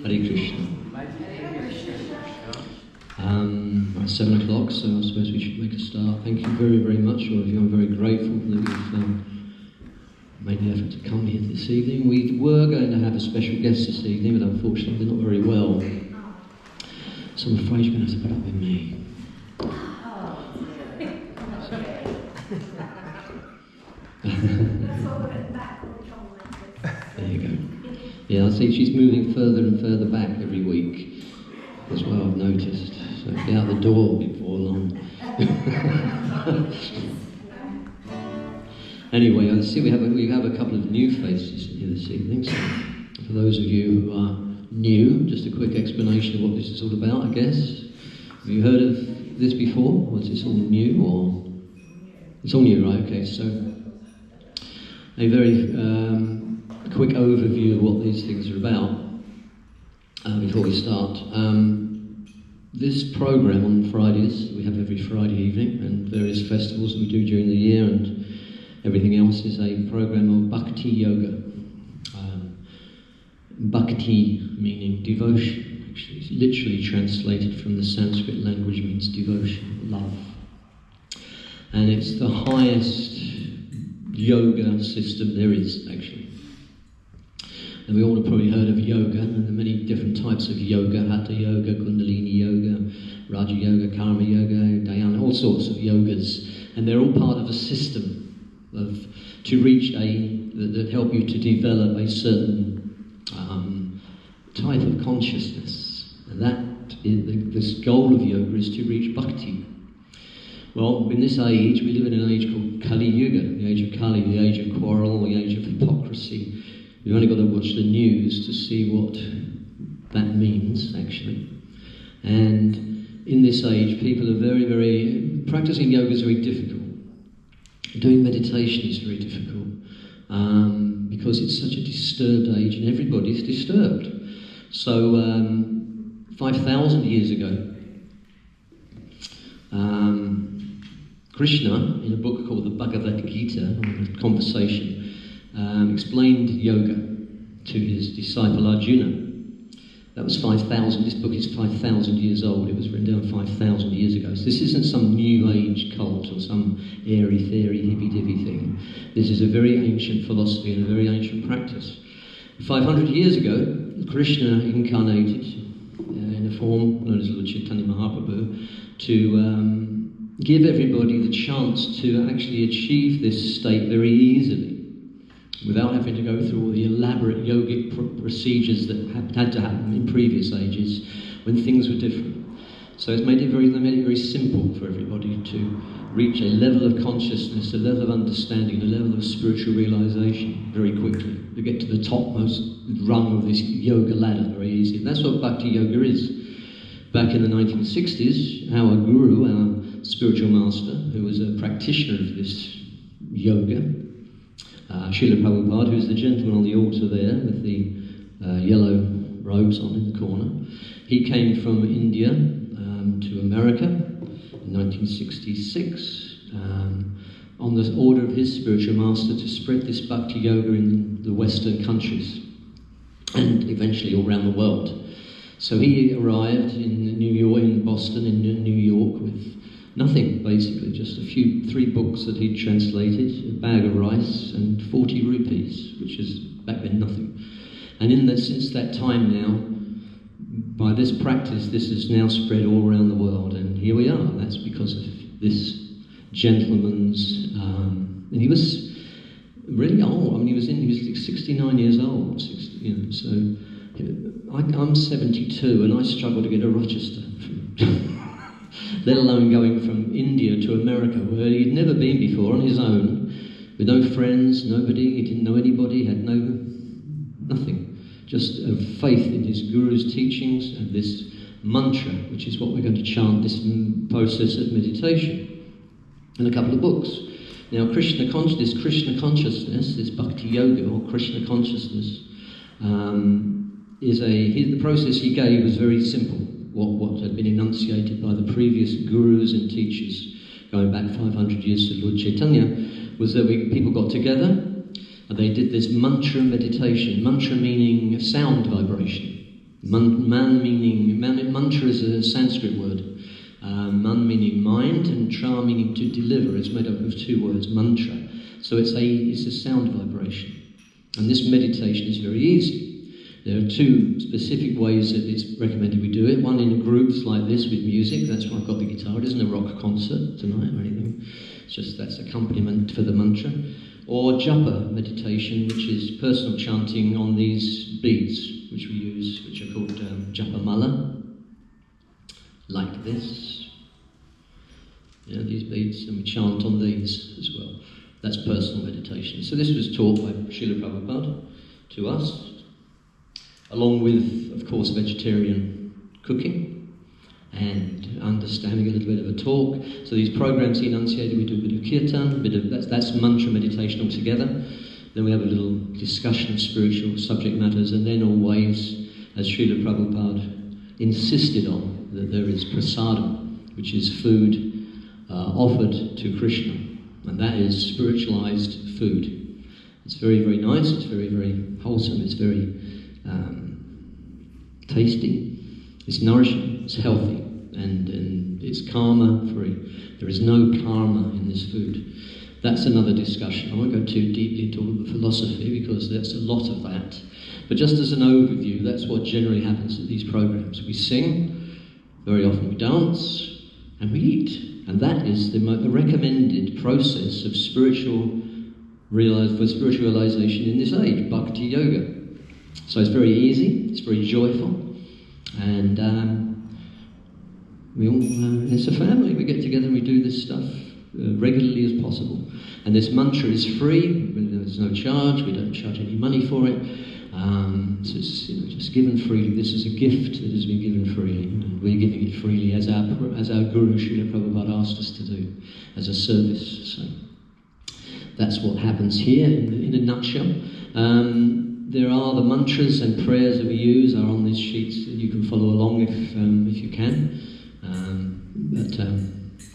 Hare Krishna. It's 7 o'clock, so I suppose we should make a start. Thank you very, very much, all of you. I'm very grateful that you've made the effort to come here this evening. We were going to have a special guest this evening, but unfortunately they're not very well. So I'm afraid you're going to have to put up with me. There you go. Yeah, I see she's moving further and further back every week. That's what I've noticed. So be out the door before long. Anyway, I see we have a couple of new faces here this evening. So for those of you who are new, just a quick explanation of what this is all about, I guess. Have you heard of this before? Or is this all new? Or it's all new, right? Okay, so a very quick overview of what these things are about before we start. This program on Fridays, we have every Friday evening, and various festivals that we do during the year, and everything else is a program of Bhakti Yoga. Bhakti meaning devotion, actually. It's literally translated from the Sanskrit language, means devotion, love. And it's the highest yoga system there is, actually. And we all have probably heard of yoga, and there are many different types of yoga: Hatha Yoga, Kundalini Yoga, Raja Yoga, Karma Yoga, Dhyana, all sorts of yogas. And they're all part of a system to reach that help you to develop a certain type of consciousness. And this goal of yoga is to reach bhakti. Well, in this age, we live in an age called Kali Yuga, the age of Kali, the age of quarrel, the age of hypocrisy. You've only got to watch the news to see what that means, actually. And in this age, people are very, very... Practicing yoga is very difficult. Doing meditation is very difficult because it's such a disturbed age and everybody's disturbed. So 5,000 years ago, Krishna, in a book called the Bhagavad Gita, or a conversation, explained yoga to his disciple Arjuna. That was 5,000. This book is 5,000 years old. It was written down 5,000 years ago. So this isn't some new age cult or some airy theory, hippy-dippy thing. This is a very ancient philosophy and a very ancient practice. 500 years ago, Krishna incarnated in a form known as Lord Chaitanya Mahaprabhu to give everybody the chance to actually achieve this state very easily, without having to go through all the elaborate yogic procedures that had to happen in previous ages when things were different. So they made it very simple for everybody to reach a level of consciousness, a level of understanding, a level of spiritual realization very quickly, to get to the topmost rung of this yoga ladder very easy. And that's what Bhakti Yoga is. Back in the 1960s, our guru, our spiritual master, who was a practitioner of this yoga, Srila Prabhupada, who's the gentleman on the altar there with the yellow robes on in the corner. He came from India to America in 1966 on the order of his spiritual master to spread this Bhakti Yoga in the Western countries and eventually all around the world. So he arrived in New York, in Boston, in New York with nothing, basically, just 3 books that he'd translated, a bag of rice and 40 rupees, which is back then nothing. And since that time now, by this practice, this is now spread all around the world, and here we are. That's because of this gentleman's, and he was really old. I mean, he was like 69 years old, so I'm 72, and I struggle to get to Rochester. Let alone going from India to America, where he'd never been before on his own, with no friends, nobody, he didn't know anybody, had nothing. Just a faith in his guru's teachings and this mantra, which is what we're going to chant, this process of meditation, and a couple of books. Now, Krishna consciousness, this Bhakti Yoga, or Krishna consciousness, the process he gave was very simple. What had been enunciated by the previous gurus and teachers going back 500 years to Lord Chaitanya was that people got together and they did this mantra meditation, mantra meaning sound vibration. Mantra is a Sanskrit word. Man meaning mind, and tra meaning to deliver. It's made up of two words, mantra. So it's a sound vibration. And this meditation is very easy. There are two specific ways that it's recommended we do it. One in groups like this with music. That's why I've got the guitar. It isn't a rock concert tonight or anything. It's just that's accompaniment for the mantra. Or japa meditation, which is personal chanting on these beads, which we use, which are called japa mala, like this. These beads, and we chant on these as well. That's personal meditation. So this was taught by Srila Prabhupada to us, along with, of course, vegetarian cooking and understanding a little bit of a talk. So these programs enunciated, we do a bit of kirtan, that's mantra meditation altogether. Then we have a little discussion of spiritual subject matters, and then always, as Srila Prabhupada insisted on, that there is prasadam, which is food offered to Krishna, and that is spiritualized food. It's very, very nice, it's very, very wholesome, it's very tasty, it's nourishing, it's healthy, and it's karma-free. There is no karma in this food. That's another discussion. I won't go too deeply into all the philosophy because there's a lot of that. But just as an overview, that's what generally happens at these programs. We sing, very often we dance, and we eat. And that is the recommended process of spiritual realization in this age, Bhakti Yoga. So it's very easy, it's very joyful, and we all, it's a family. We get together and we do this stuff regularly as possible. And this mantra is free, there's no charge, we don't charge any money for it. So it's just given freely. This is a gift that has been given freely, and we're giving it freely as our Guru Srila Prabhupada asked us to do, as a service. So that's what happens here in a nutshell. There are the mantras and prayers that we use are on these sheets that you can follow along if you can. But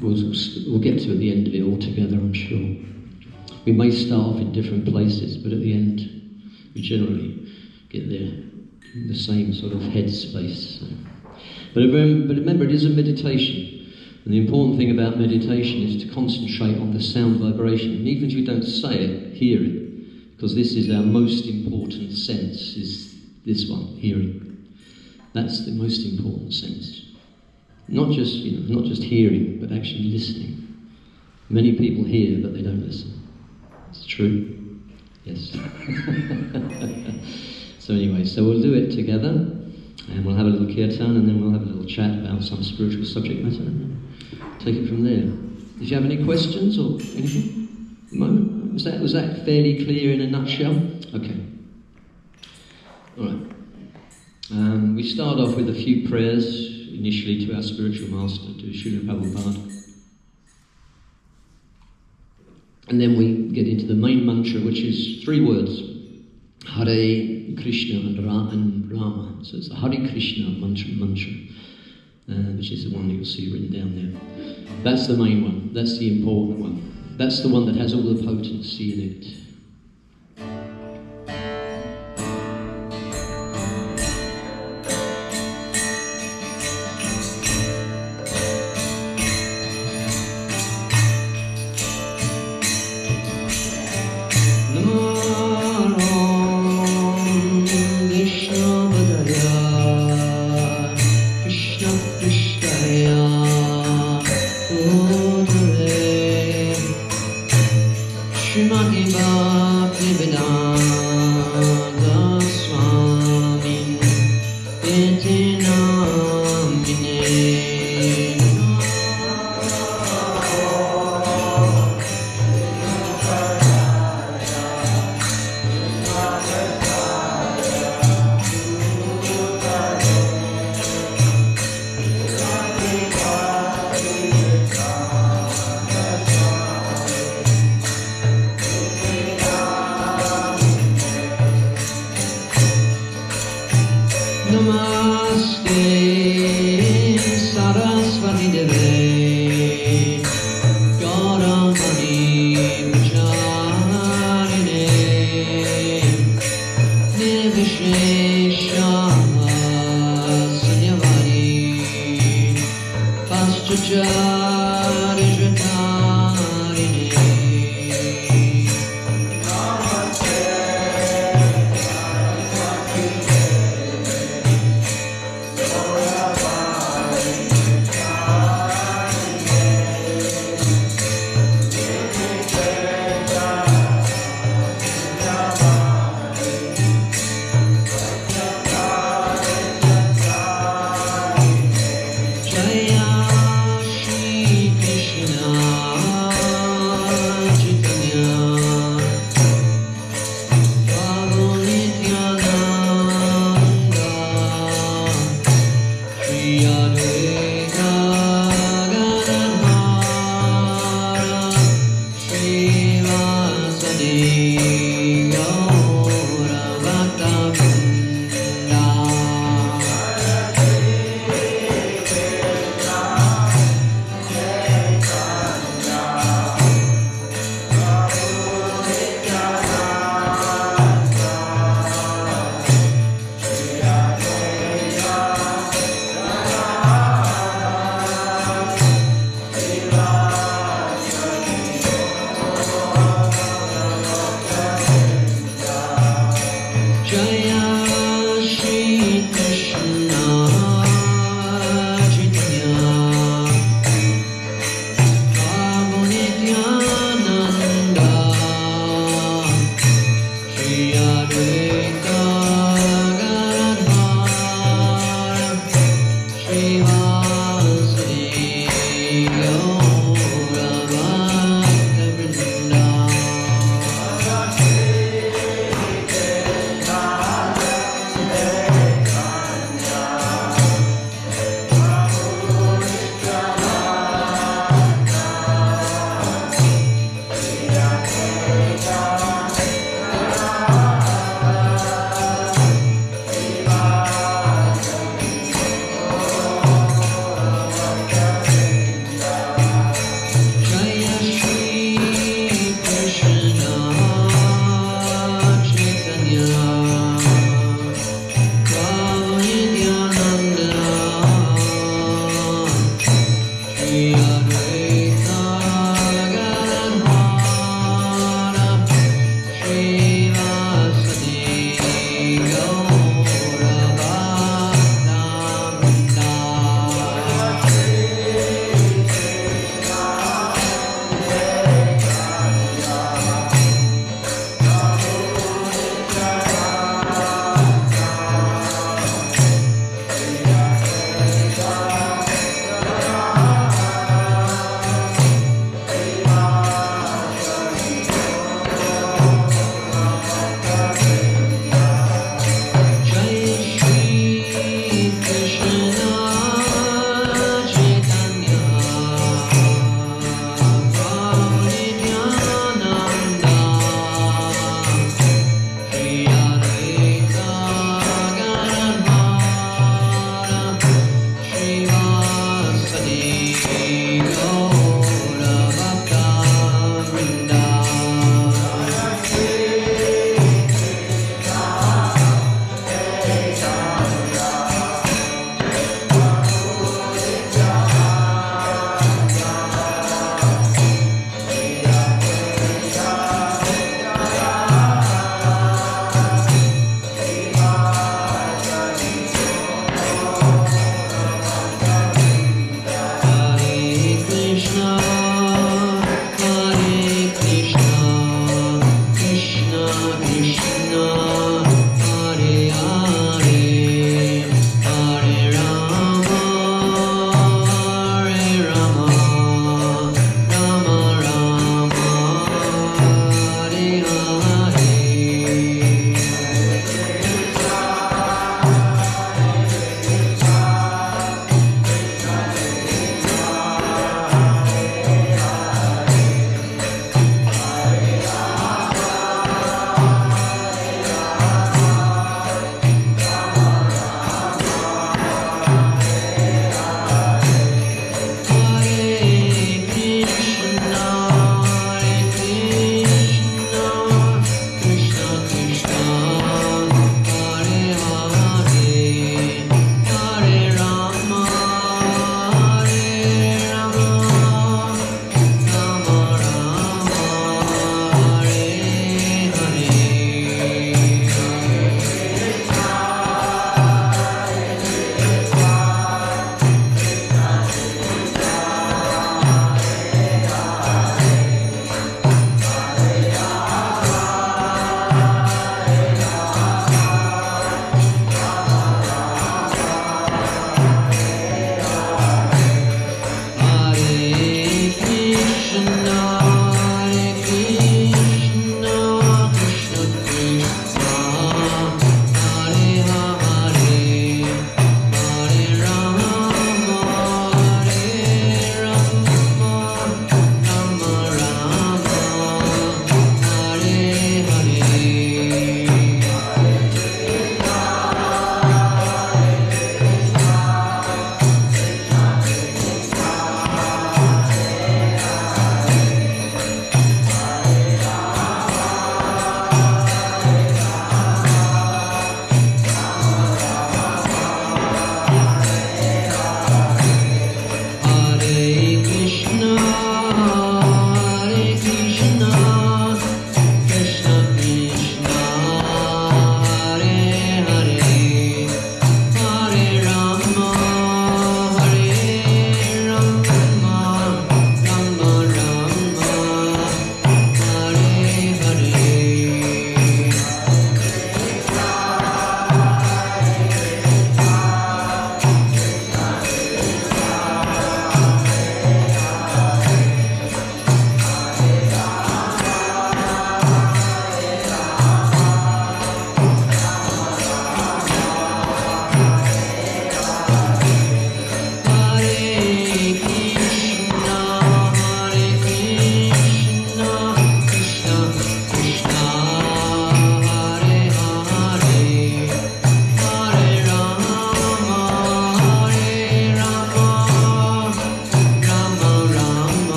we'll get to at the end of it all together, I'm sure. We may start off in different places, but at the end we generally get there in the same sort of headspace. So. But remember, it is a meditation. And the important thing about meditation is to concentrate on the sound vibration. And even if you don't say it, hear it. Because this is our most important sense, is this one, hearing. That's the most important sense. Not just hearing, but actually listening. Many people hear, but they don't listen. It's true. Yes. So anyway, so we'll do it together, and we'll have a little kirtan, and then we'll have a little chat about some spiritual subject matter, and take it from there. Did you have any questions or anything at the moment? Was that fairly clear in a nutshell? Okay. All right. We start off with a few prayers initially to our spiritual master, to Srila Prabhupada. And then we get into the main mantra, which is 3 words. Hare Krishna and Rama. So it's the Hare Krishna mantra, which is the one you'll see written down there. That's the main one. That's the important one. That's the one that has all the potency in it. Jaya Shri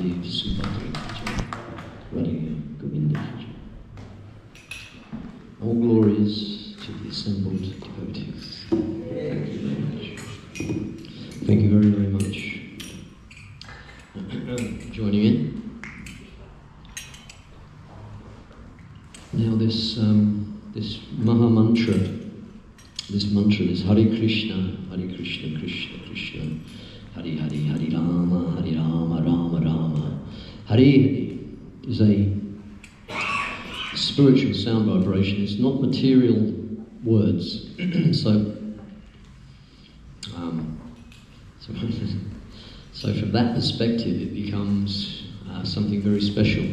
Radha Subhadra Jaya, Radha Govinda Jaya. All glories to the assembled devotees. Thank you very much. Thank you very, very much for joining in. Now this Maha Mantra, this Hare Krishna, Krishna Krishna, Hare Hare, Hare Rama, Rama Rama, Hare Hare is a spiritual sound vibration. It's not material words. So from that perspective, it becomes something very special,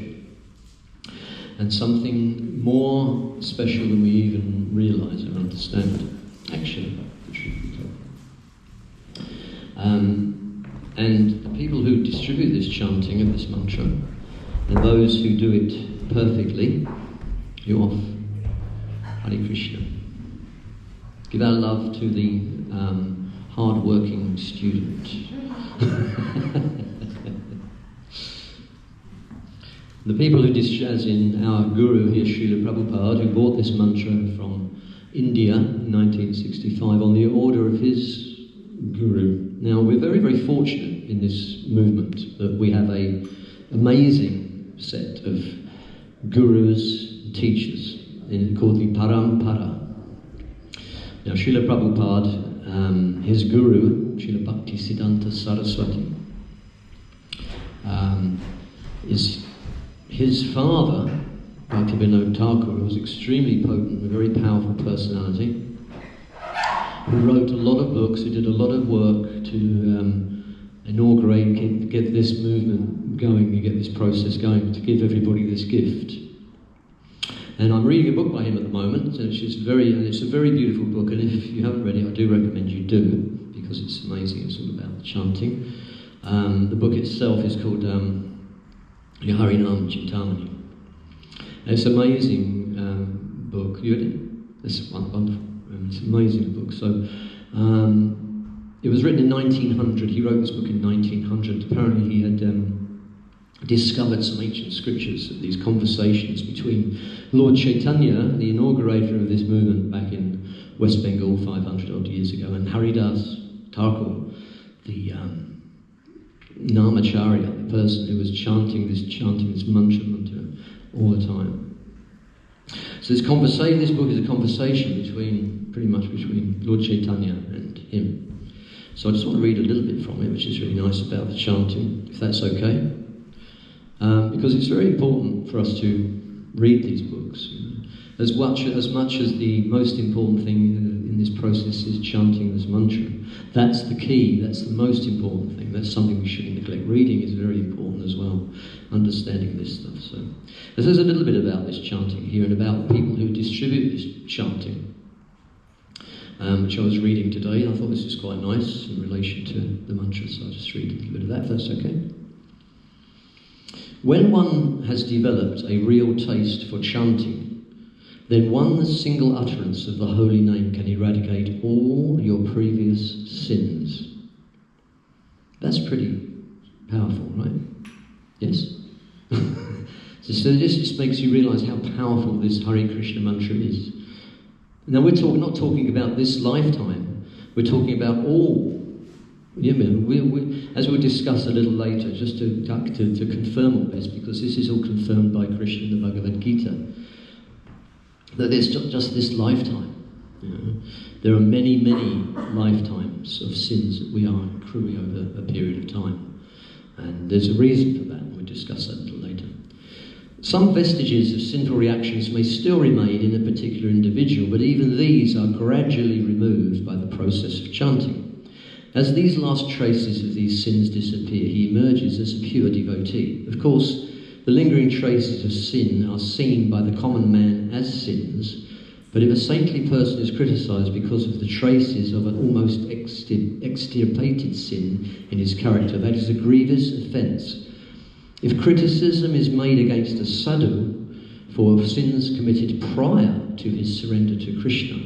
and something more special than we even realise or understand, actually, the truth be told. And the people who distribute this chanting of this mantra, and those who do it perfectly, you off. Hare Krishna. Give our love to the hard-working student. The people who as in our guru here, Srila Prabhupada, who brought this mantra from India in 1965 on the order of his guru. Now, we're very, very fortunate in this movement that we have an amazing set of gurus and teachers called the Parampara. Now, Srila Prabhupada, his guru, Srila Bhakti Siddhanta Saraswati, is his father, Bhaktivinoda Thakur, who was extremely potent, a very powerful personality, who wrote a lot of books, who did a lot of work to inaugurate, get this movement going, to get this process going, to give everybody this gift. And I'm reading a book by him at the moment, and it's a very beautiful book, and if you haven't read it, I do recommend you do, because it's amazing. It's all about the chanting. The book itself is called Harinam Chintamani. And it's an amazing book. You read it? It's wonderful. It's an amazing book. So, it was written in 1900. He wrote this book in 1900. Apparently he had discovered some ancient scriptures of these conversations between Lord Chaitanya, the inaugurator of this movement back in West Bengal 500 odd years ago, and Haridas Thakur, the Namacharya, the person who was chanting this mantra all the time. So this book is a conversation pretty much between Lord Chaitanya and him. So I just want to read a little bit from it, which is really nice about the chanting, if that's okay. Because it's very important for us to read these books. As much as the most important thing in this process is chanting this mantra. That's the key, that's the most important thing. That's something we shouldn't neglect. Reading is very important as well, understanding this stuff. So there's a little bit about this chanting here and about the people who distribute this chanting, which I was reading today. I thought this was quite nice in relation to the mantra, so I'll just read a little bit of that, if that's okay. When one has developed a real taste for chanting, then one single utterance of the holy name can eradicate all your previous sins. That's pretty powerful, right? Yes? So this just makes you realise how powerful this Hare Krishna mantra is. Now we're not talking about this lifetime, we're talking about all. As we'll discuss a little later, just to confirm all this, because this is all confirmed by Krishna in the Bhagavad Gita, that it's just this lifetime. There are many, many lifetimes of sins that we are accruing over a period of time. And there's a reason for that, and we'll discuss that a little later. Some vestiges of sinful reactions may still remain in a particular individual, but even these are gradually removed by the process of chanting. As these last traces of these sins disappear, he emerges as a pure devotee. Of course, the lingering traces of sin are seen by the common man as sins, but if a saintly person is criticised because of the traces of an almost extirpated sin in his character, that is a grievous offence. If criticism is made against a sadhu for sins committed prior to his surrender to Krishna,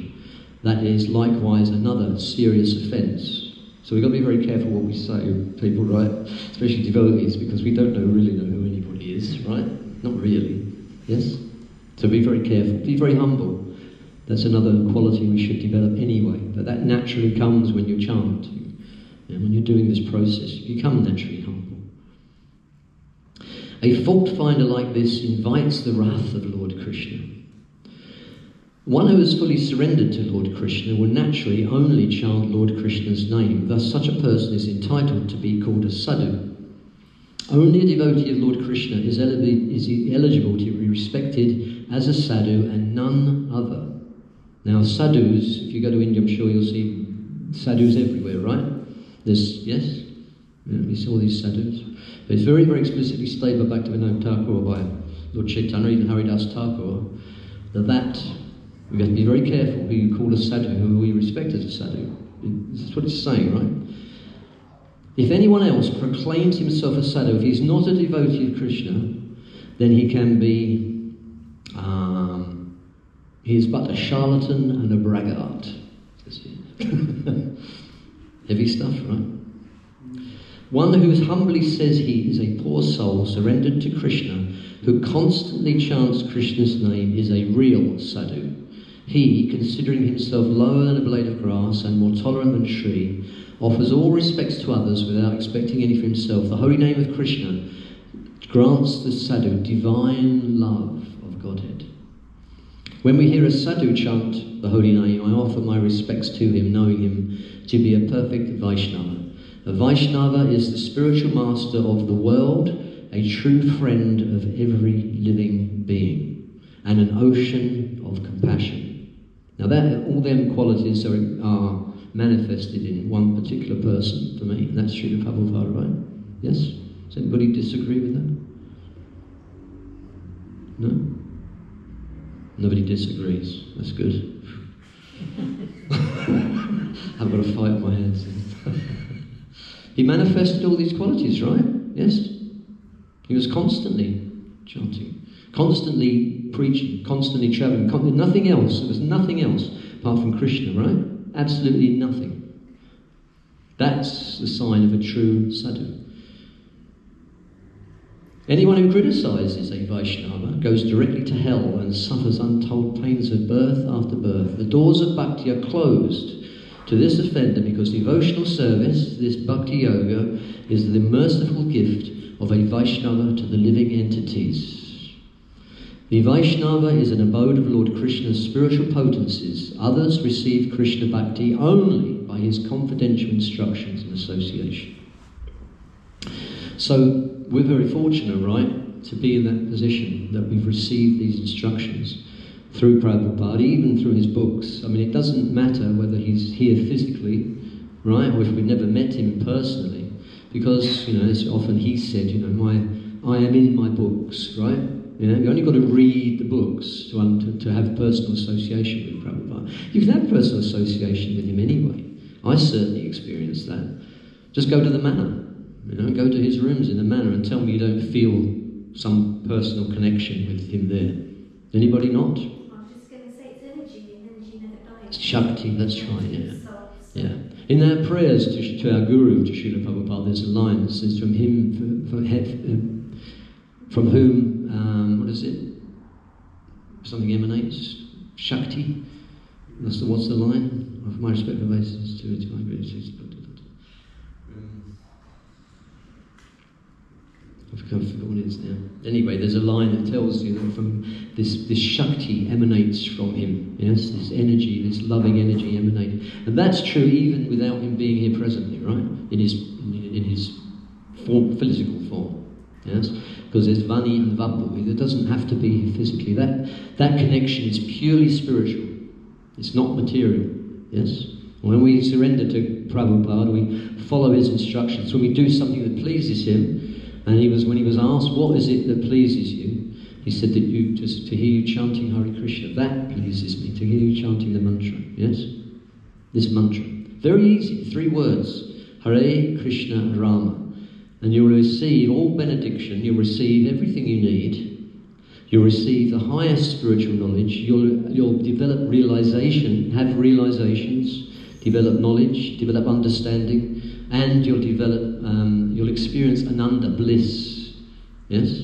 that is likewise another serious offence. So we've got to be very careful what we say to people, right? Especially devotees, because we don't really know who anybody is, right? Not really, yes? So be very careful, be very humble. That's another quality we should develop anyway, but that naturally comes when you chant. And when you're doing this process, you become naturally humble. A fault finder like this invites the wrath of Lord Krishna. One who is fully surrendered to Lord Krishna will naturally only chant Lord Krishna's name. Thus, such a person is entitled to be called a sadhu. Only a devotee of Lord Krishna is eligible to be respected as a sadhu and none other. Now, sadhus, if you go to India, I'm sure you'll see sadhus everywhere, right? There's, yes? Yeah, we saw these sadhus. But it's very, very explicitly stated by Bhaktivinoda Thakur, by Lord Chaitanya, even Haridas Thakur, that we have to be very careful who you call a sadhu, who we respect as a sadhu. That's what it's saying, right? If anyone else proclaims himself a sadhu, if he's not a devotee of Krishna, then he can be, he is but a charlatan and a braggart. Heavy stuff, right? One who humbly says he is a poor soul surrendered to Krishna, who constantly chants Krishna's name, is a real sadhu. He, considering himself lower than a blade of grass and more tolerant than Shri, offers all respects to others without expecting any for himself. The holy name of Krishna grants the sadhu divine love of Godhead. When we hear a sadhu chant the holy name, I offer my respects to him, knowing him to be a perfect Vaishnava. A Vaishnava is the spiritual master of the world, a true friend of every living being, and an ocean of compassion. Now that all them qualities are manifested in one particular person for me, and that's Srila Prabhupada, right? Yes? Does anybody disagree with that? No? Nobody disagrees. That's good. I've got to fight my hands. He manifested all these qualities, right? Yes? He was constantly chanting, constantly preaching, constantly traveling, nothing else. There was nothing else apart from Krishna, right? Absolutely nothing. That's the sign of a true sadhu. Anyone who criticises a Vaishnava goes directly to hell and suffers untold pains of birth after birth. The doors of bhakti are closed to this offender because devotional service, this bhakti yoga, is the merciful gift of a Vaishnava to the living entities. The Vaishnava is an abode of Lord Krishna's spiritual potencies. Others receive Krishna bhakti only by his confidential instructions and association. So we're very fortunate, right, to be in that position that we've received these instructions through Prabhupada, even through his books. I mean, it doesn't matter whether he's here physically, right, or if we've never met him personally, because, you know, it's often he said, you know, I am in my books, right? You know, you only got to read the books to have personal association with Prabhupada. You can have personal association with him anyway. I certainly experienced that. Just go to the manor. You know, go to his rooms in the manor and tell me you don't feel some personal connection with him there. Anybody not? I'm just going to say it's energy, and energy never dies. It's Shakti, that's right, yeah. Yeah. In our prayers to our Guru, to Srila Prabhupada, there's a line that says, from whom, what is it? Something emanates? Shakti? What's the line? Of my respect for basis to my greatest. I forgot what it is now. Anyway, there's a line that tells you that from this Shakti emanates from him. Yes, this energy, this loving energy emanating. And that's true even without him being here presently, right? In his form, physical form. Yes? Because there's Vani and Vapu. It doesn't have to be here physically. That connection is purely spiritual. It's not material. Yes? When we surrender to Prabhupada, we follow his instructions. When we do something that pleases him, and when he was asked, what is it that pleases you? He said that to hear you chanting Hare Krishna, that pleases me, to hear you chanting the mantra, yes? This mantra. Very easy, 3 words. Hare Krishna Rama. And you'll receive all benediction, you'll receive everything you need, you'll receive the highest spiritual knowledge, you'll develop realization, have realizations, develop knowledge, develop understanding, and you'll experience ananda, bliss. Yes?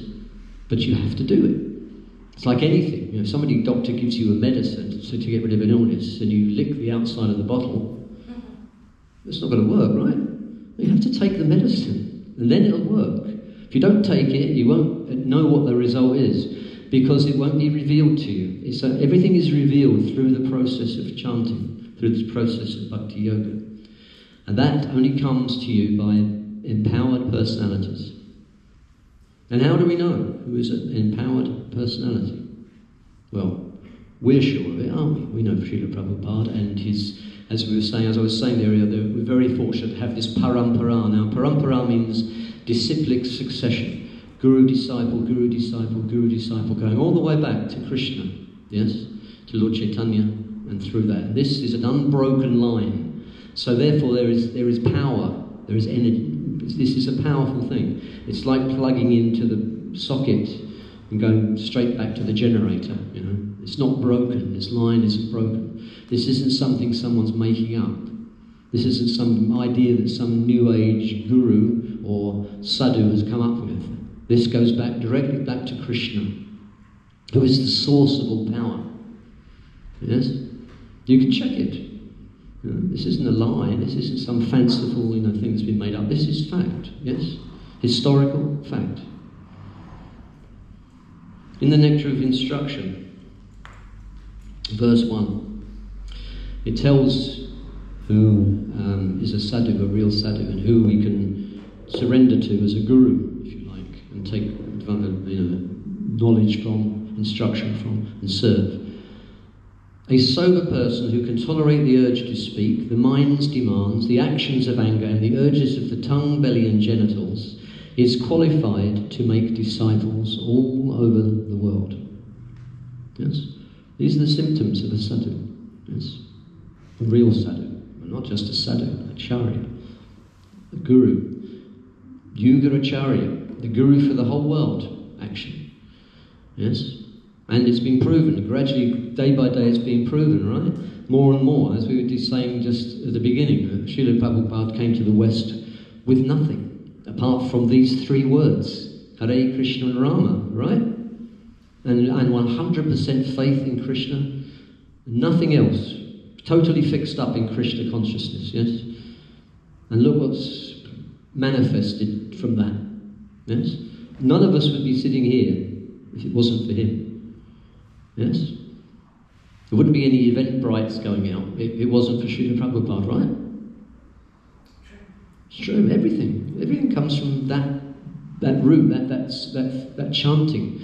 But you have to do it. It's like anything. You know, doctor gives you a medicine to get rid of an illness, and you lick the outside of the bottle. It's not going to work, right? You have to take the medicine, and then it'll work. If you don't take it, you won't know what the result is, because it won't be revealed to you. Everything is revealed through the process of chanting, through this process of bhakti yoga. And that only comes to you by empowered personalities. And how do we know who is an empowered personality? Well, we're sure of it, aren't we? We know Srila Prabhupada and his, as I was saying earlier, we're very fortunate to have this parampara. Now, parampara means disciplic succession. Guru, disciple, guru, disciple, guru, disciple, going all the way back to Krishna, yes? To Lord Chaitanya, and through that. This is an unbroken line. So therefore there is power, there is energy. This is a powerful thing. It's like plugging into the socket and going straight back to the generator, you know. It's not broken, this line isn't broken. This isn't something someone's making up. This isn't some idea that some new age guru or sadhu has come up with. This goes back directly back to Krishna, who is the source of all power. Yes? You can check it. You know, this isn't a lie, this isn't some fanciful thing that's been made up. This is fact, yes? Historical fact. In the Nectar of Instruction, verse 1, it tells who is a sadhu, a real sadhu, and who we can surrender to as a guru, if you like, and take knowledge from, instruction from, and serve. A sober person who can tolerate the urge to speak, the mind's demands, the actions of anger, and the urges of the tongue, belly, and genitals, is qualified to make disciples all over the world. Yes? These are the symptoms of a sadhu. Yes? A real sadhu. Not just a sadhu, acharya. A guru. Yuga-acharya. The guru for the whole world, actually. Yes? And it's been proven, gradually, day by day, it's been proven, right? More and more, as we were just saying just at the beginning, Srila Prabhupada came to the West with nothing, apart from these three words, Hare Krishna and Rama, right? And 100% faith in Krishna, nothing else, totally fixed up in Krishna consciousness, yes? And look what's manifested from that, yes? None of us would be sitting here if it wasn't for him. Yes? There wouldn't be any Eventbrites going out if it wasn't for Srila Prabhupada, right? It's true, everything comes from that root, that chanting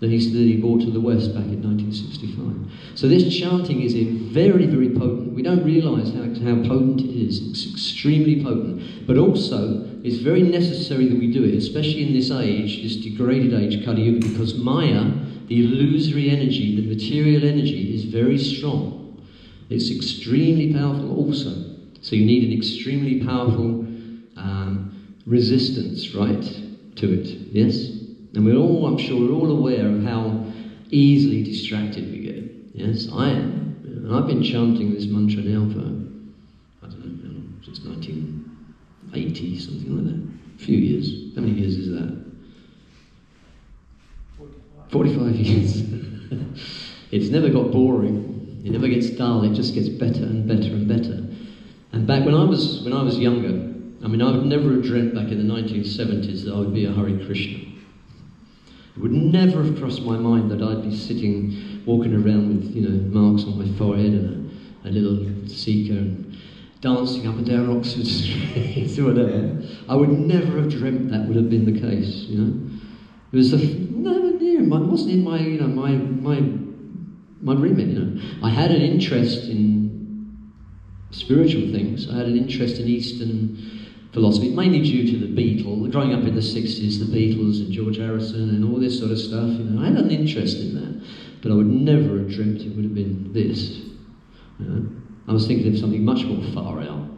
that he brought to the West back in 1965. So this chanting is very, very potent. We don't realise how potent it is. It's extremely potent. But also, it's very necessary that we do it, especially in this age, this degraded age, Kali Yuga, because Maya, the illusory energy, the material energy, is very strong. It's extremely powerful also. So you need an extremely powerful resistance, right, to it, yes? And I'm sure we're all aware of how easily distracted we get. Yes, I am. And I've been chanting this mantra now for, I don't know, since 1980, something like that. A few years. How many years is that? 45 years. It's never got boring. It never gets dull. It just gets better and better and better. And back when I was younger, I would never have dreamt back in the 1970s that I would be a Hare Krishna. It would never have crossed my mind that I'd be walking around with, marks on my forehead and a little seeker and dancing up and down Oxford Street or whatever. I would never have dreamt that would have been the case, It was never near. It wasn't in my remit, I had an interest in spiritual things. I had an interest in Eastern philosophy, mainly due to the Beatles. Growing up in the 60s, the Beatles and George Harrison and all this sort of stuff, I had an interest in that. But I would never have dreamt it would have been this. I was thinking of something much more far out,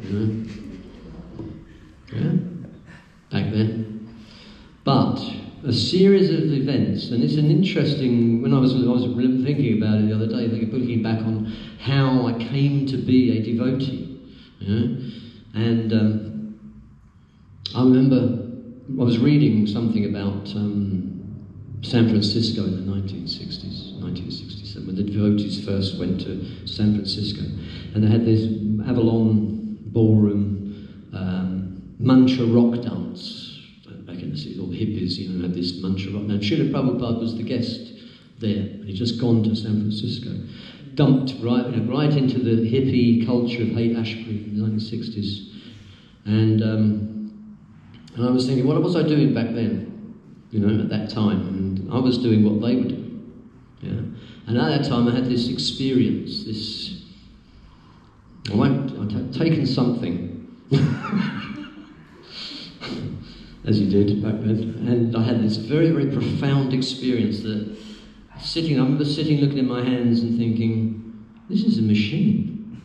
Yeah, back then. But a series of events, and it's an interesting, when I was thinking about it the other day, looking back on how I came to be a devotee. And I remember I was reading something about San Francisco in the 1960s, 1967, when the devotees first went to San Francisco, and they had this Avalon ballroom mantra rock dance back in the 60s. All the hippies, had this mantra rock. Now, Srila Prabhupada was the guest there, and he'd just gone to San Francisco, dumped right into the hippie culture of Haight-Ashbury in the 1960s, and I was thinking, what was I doing back then? At that time, and I was doing what they were doing. And at that time, I had this experience. I'd taken something, as you did back then, and I had this very, very profound experience that I remember sitting, looking in my hands, and thinking, this is a machine.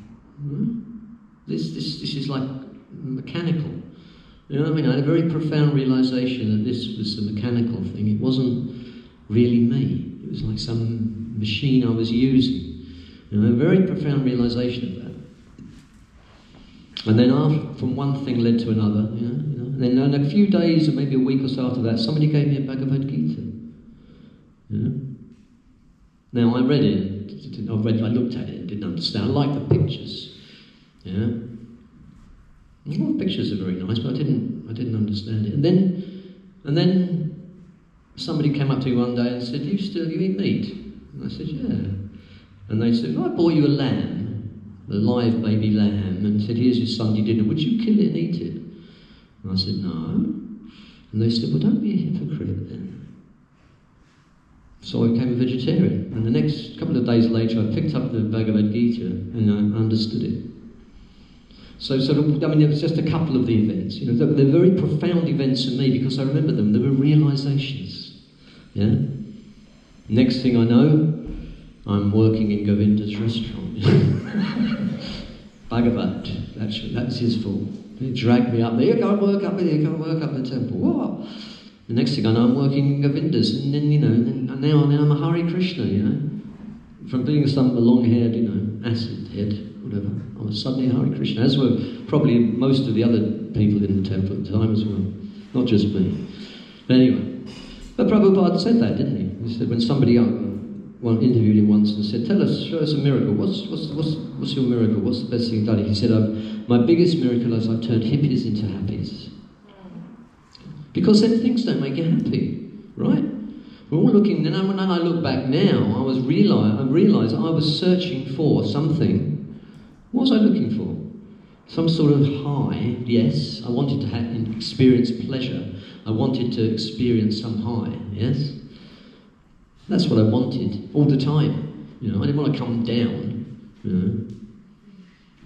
This is like mechanical. I had a very profound realization that this was a mechanical thing. It wasn't really me. It was like some machine I was using. A very profound realization of that. And then from one thing led to another, and then in a few days, or maybe a week or so after that, somebody gave me a Bhagavad Gita. Now, I read it, I looked at it and didn't understand. I liked the pictures. Well, the pictures are very nice, but I didn't understand it. And then somebody came up to me one day and said, "You eat meat?" And I said, "Yeah." And they said, "I bought you a lamb, a live baby lamb, and said, here's your Sunday dinner. Would you kill it and eat it?" And I said, "No." And they said, "Well, don't be a hypocrite then." So I became a vegetarian. And the next couple of days later, I picked up the Bhagavad Gita and I understood it. So it was just a couple of the events. They're very profound events for me because I remember them. They were realizations. Next thing I know, I'm working in Govinda's restaurant. Bhagavat, that's his fault. He dragged me up there. Go and work up there. Go and work up the temple. What? The next thing I know, I'm working in Govinda's, and then now I'm a Hare Krishna. From being some long-haired, acid head, whatever, I was suddenly a Hare Krishna, as were probably most of the other people in the temple at the time as well, not just me. But anyway, but Prabhupada said that, didn't he? He said when somebody interviewed him once and said, show us a miracle. What's your miracle? What's the best thing you've done? He said, my biggest miracle is I've turned hippies into happies. Because then things don't make you happy, right? We're all looking, and when I look back now, I realised I was searching for something. What was I looking for? Some sort of high, yes. I wanted to experience pleasure. I wanted to experience some high, yes. That's what I wanted all the time. I didn't want to come down.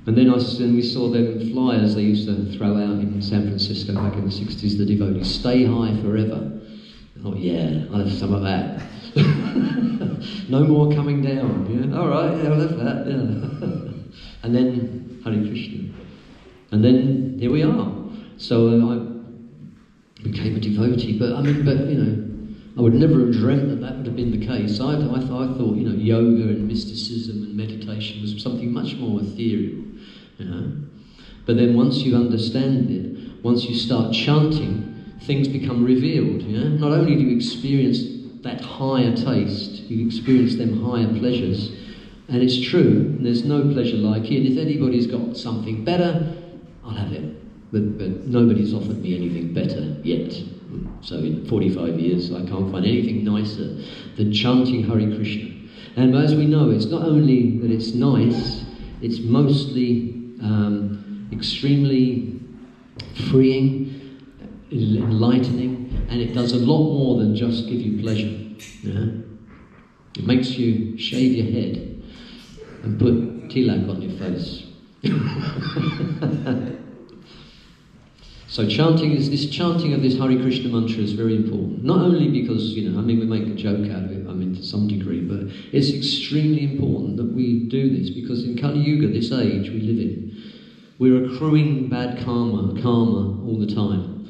And then we saw them flyers they used to throw out in San Francisco back in the 60s, the devotees, "Stay high forever." Oh yeah, I'll have some of that. No more coming down. All right, I'll have that. And then Hare Krishna. And then here we are. So I became a devotee, but I would never have dreamt that would have been the case. I thought yoga and mysticism and meditation was something much more ethereal. But then once you understand it, once you start chanting, things become revealed. Not only do you experience that higher taste, you experience them higher pleasures, and it's true, there's no pleasure like it. If anybody's got something better, I'll have it. But nobody's offered me anything better yet. So in 45 years, I can't find anything nicer than chanting Hare Krishna. And as we know, it's not only that it's nice, it's mostly extremely freeing, enlightening, and it does a lot more than just give you pleasure. It makes you shave your head and put tilak on your face. So chanting of this Hare Krishna mantra is very important. Not only because, we make a joke out of it, to some degree, but it's extremely important that we do this, because in Kali Yuga, this age we live in, we're accruing bad karma all the time.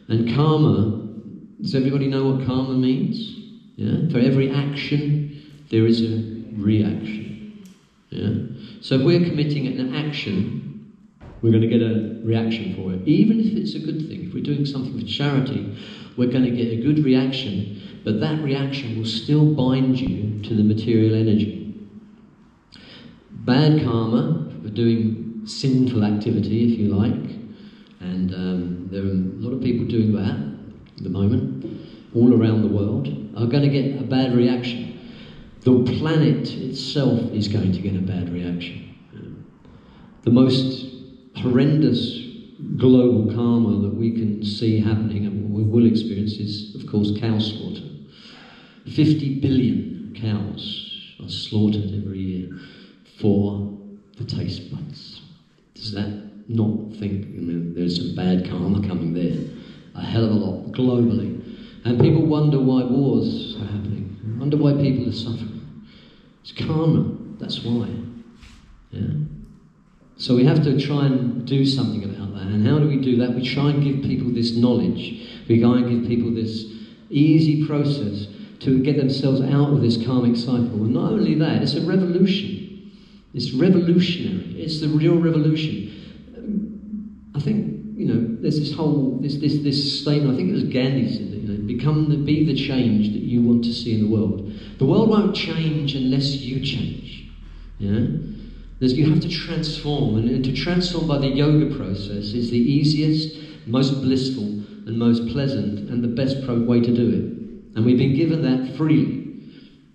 And karma, does everybody know what karma means? For every action, there is a reaction. So if we're committing an action, we're going to get a reaction for it. Even if it's a good thing, if we're doing something for charity, we're going to get a good reaction, but that reaction will still bind you to the material energy. Bad karma, for doing sinful activity, if you like, and there are a lot of people doing that at the moment, all around the world, are going to get a bad reaction. The planet itself is going to get a bad reaction. The most horrendous global karma that we can see happening and we will experience is, of course, cow slaughter. 50 billion cows are slaughtered every year for the taste buds. Does that not think, there's some bad karma coming there? A hell of a lot, globally. And people wonder why wars are happening. Wonder why people are suffering. It's karma, that's why. Yeah. So we have to try and do something about that. And how do we do that? We try and give people this knowledge. We try and give people this easy process to get themselves out of this karmic cycle. And not only that, it's a revolution. It's revolutionary. It's the real revolution. I think, there's this whole, this statement, I think it was Gandhi said that, be the change that you want to see in the world. The world won't change unless you change. Yeah? You have to transform, and to transform by the yoga process is the easiest, most blissful, and most pleasant, and the best way to do it. And we've been given that freely.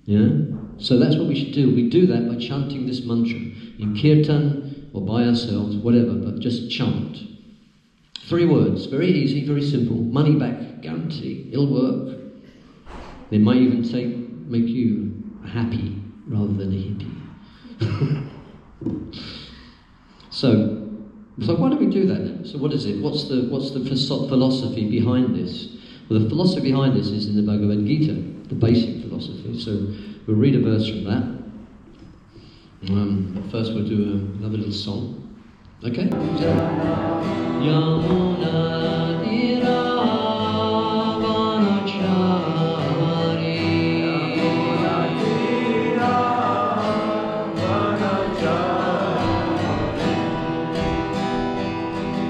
Yeah? So that's what we should do. We do that by chanting this mantra, in Kirtan, or by ourselves, whatever, but just chant. 3 words, very easy, very simple. Money back guarantee. It'll work. It might even make you happy rather than a hippie. So why do we do that then? So what is it? What's the philosophy behind this? Well, the philosophy behind this is in the Bhagavad Gita, the basic philosophy. So we'll read a verse from that. But first we'll do another little song. Okay? Yamuna Tira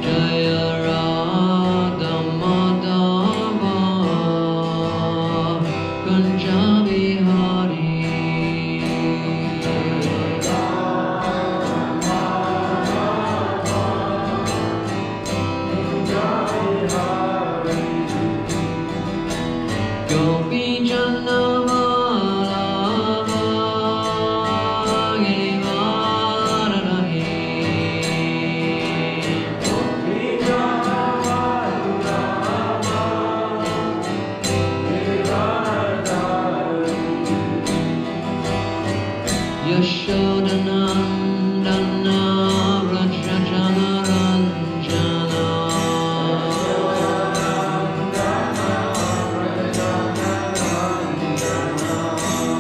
Jaya Radha Madhava Kunjabi Hari Gopi Janna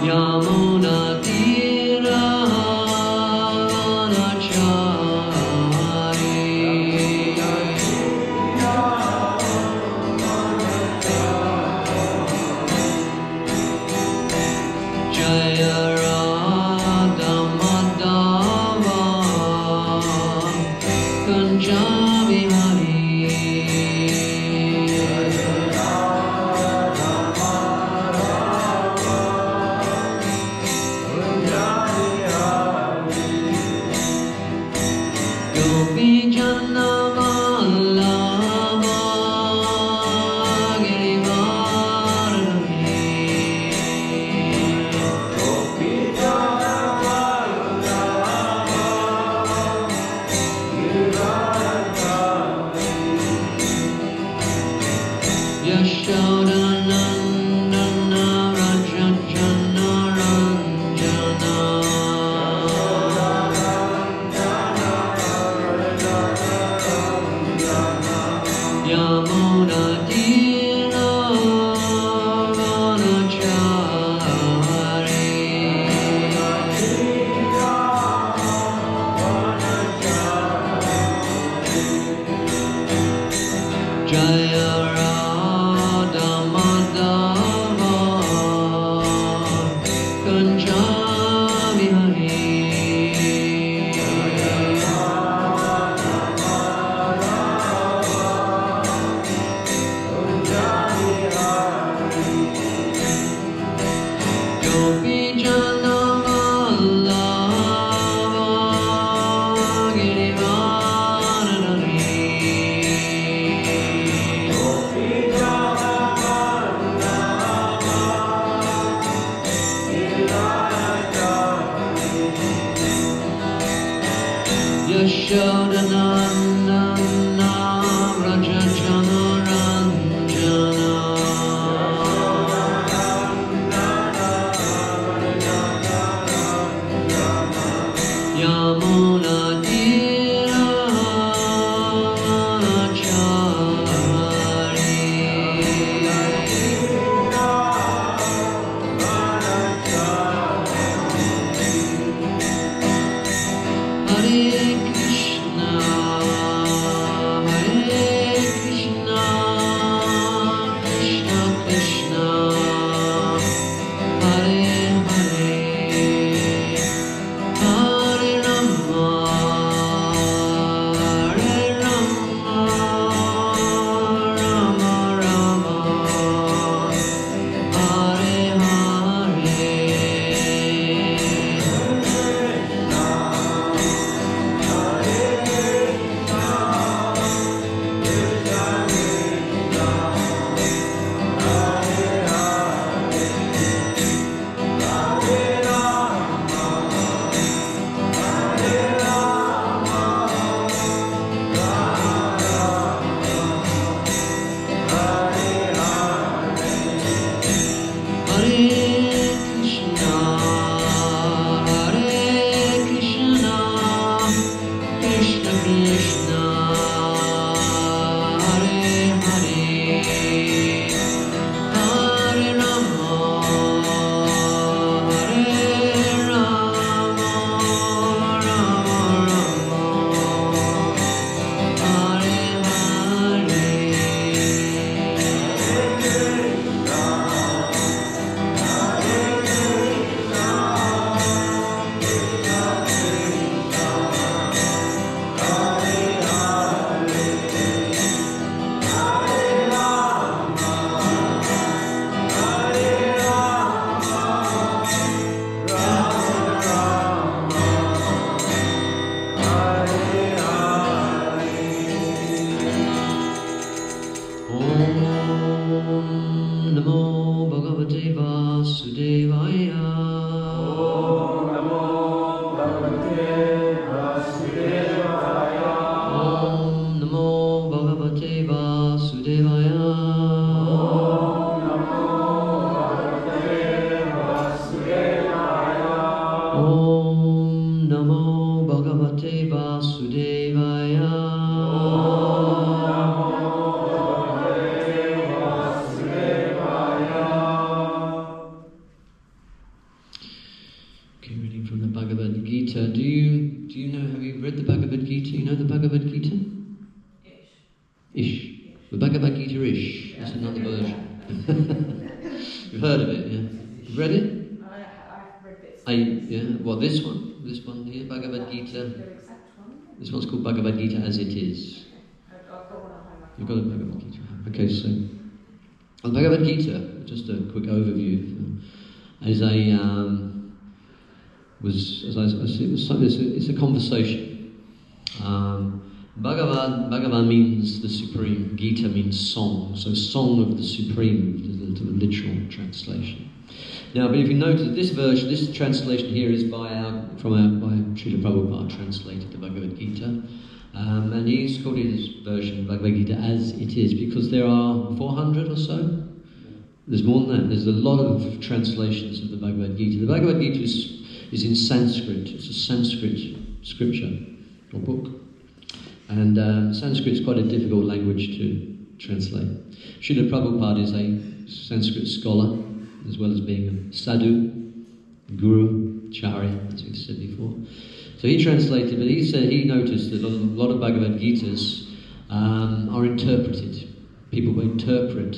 Yamuna Tira Jaya Radha Madhava Kunjabi Hari Yashodanandana Rajajana Ranjana Yamuna Tira The Bhagavad Gita-ish. That's another version. You've heard of it, yeah? You've read it? I've read bits. Yeah. Well, this one here, Bhagavad Gita. This one's called Bhagavad Gita as it is. I've got one at home. You've got a Bhagavad Gita. Okay, so on Bhagavad Gita, just a quick overview. It's a conversation. Bhagavan means the supreme. Gita means song. So song of the supreme is the literal translation. Now, but if you notice, this translation here is by Srila Prabhupada translated the Bhagavad Gita. And he's called his version Bhagavad Gita as it is because there are 400 or so. There's more than that. There's a lot of translations of the Bhagavad Gita. The Bhagavad Gita is in Sanskrit. It's a Sanskrit scripture or book. And Sanskrit is quite a difficult language to translate. Srila Prabhupada is a Sanskrit scholar, as well as being a sadhu, guru, charya, as we've said before. So he translated, but he noticed that a lot of Bhagavad Gitas are interpreted. People interpret,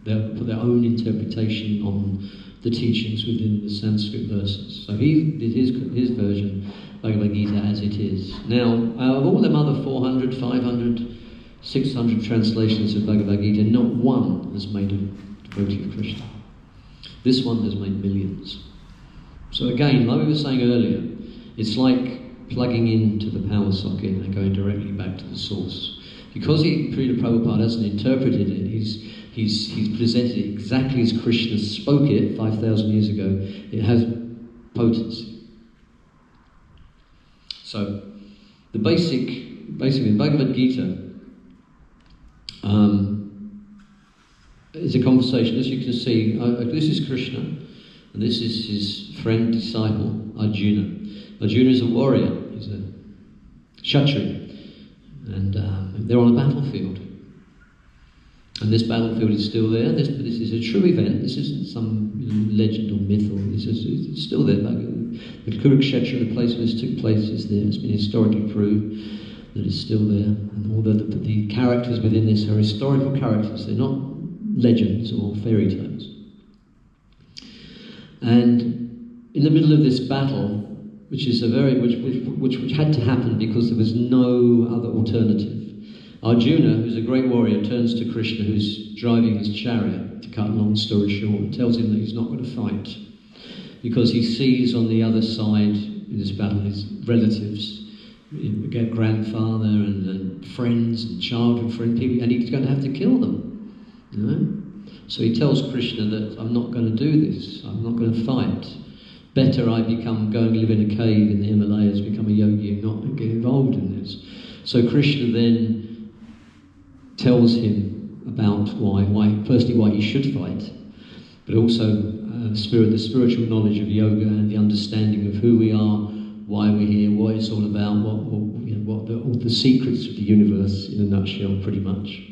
put their own interpretation on the teachings within the Sanskrit verses. So he did his version, Bhagavad Gita as it is. Now, of all them other 400, 500, 600 translations of Bhagavad Gita, not one has made a devotee of Krishna. This one has made millions. So again, like we were saying earlier, it's like plugging into the power socket and going directly back to the source. Because Srila Prabhupada hasn't interpreted it, he's presented it exactly as Krishna spoke it 5,000 years ago. It has potency. So, basically, the Bhagavad Gita is a conversation. As you can see, this is Krishna, and this is his friend, disciple, Arjuna. Arjuna is a warrior, he's a Kshatriya, and they're on a battlefield. And this battlefield is still there. This is a true event. This isn't some legend or myth, or it's still there. The Kurukshetra, the place where this took place, is there. It's been historically proved that it's still there. And all the characters within this are historical characters. They're not legends or fairy tales. And in the middle of this battle, which is which had to happen because there was no other alternative, Arjuna, who's a great warrior, turns to Krishna, who's driving his chariot, to cut a long story short, and tells him that he's not going to fight because he sees on the other side in this battle his relatives, grandfather and friends and childhood friends, people, and he's going to have to kill them. You know? So he tells Krishna that I'm not going to do this, I'm not going to fight. Better I go and live in a cave in the Himalayas, become a yogi and not get involved in this. So Krishna then tells him about why he should fight, but also the spiritual knowledge of yoga and the understanding of who we are, why we're here, what it's all about, all the secrets of the universe in a nutshell, pretty much.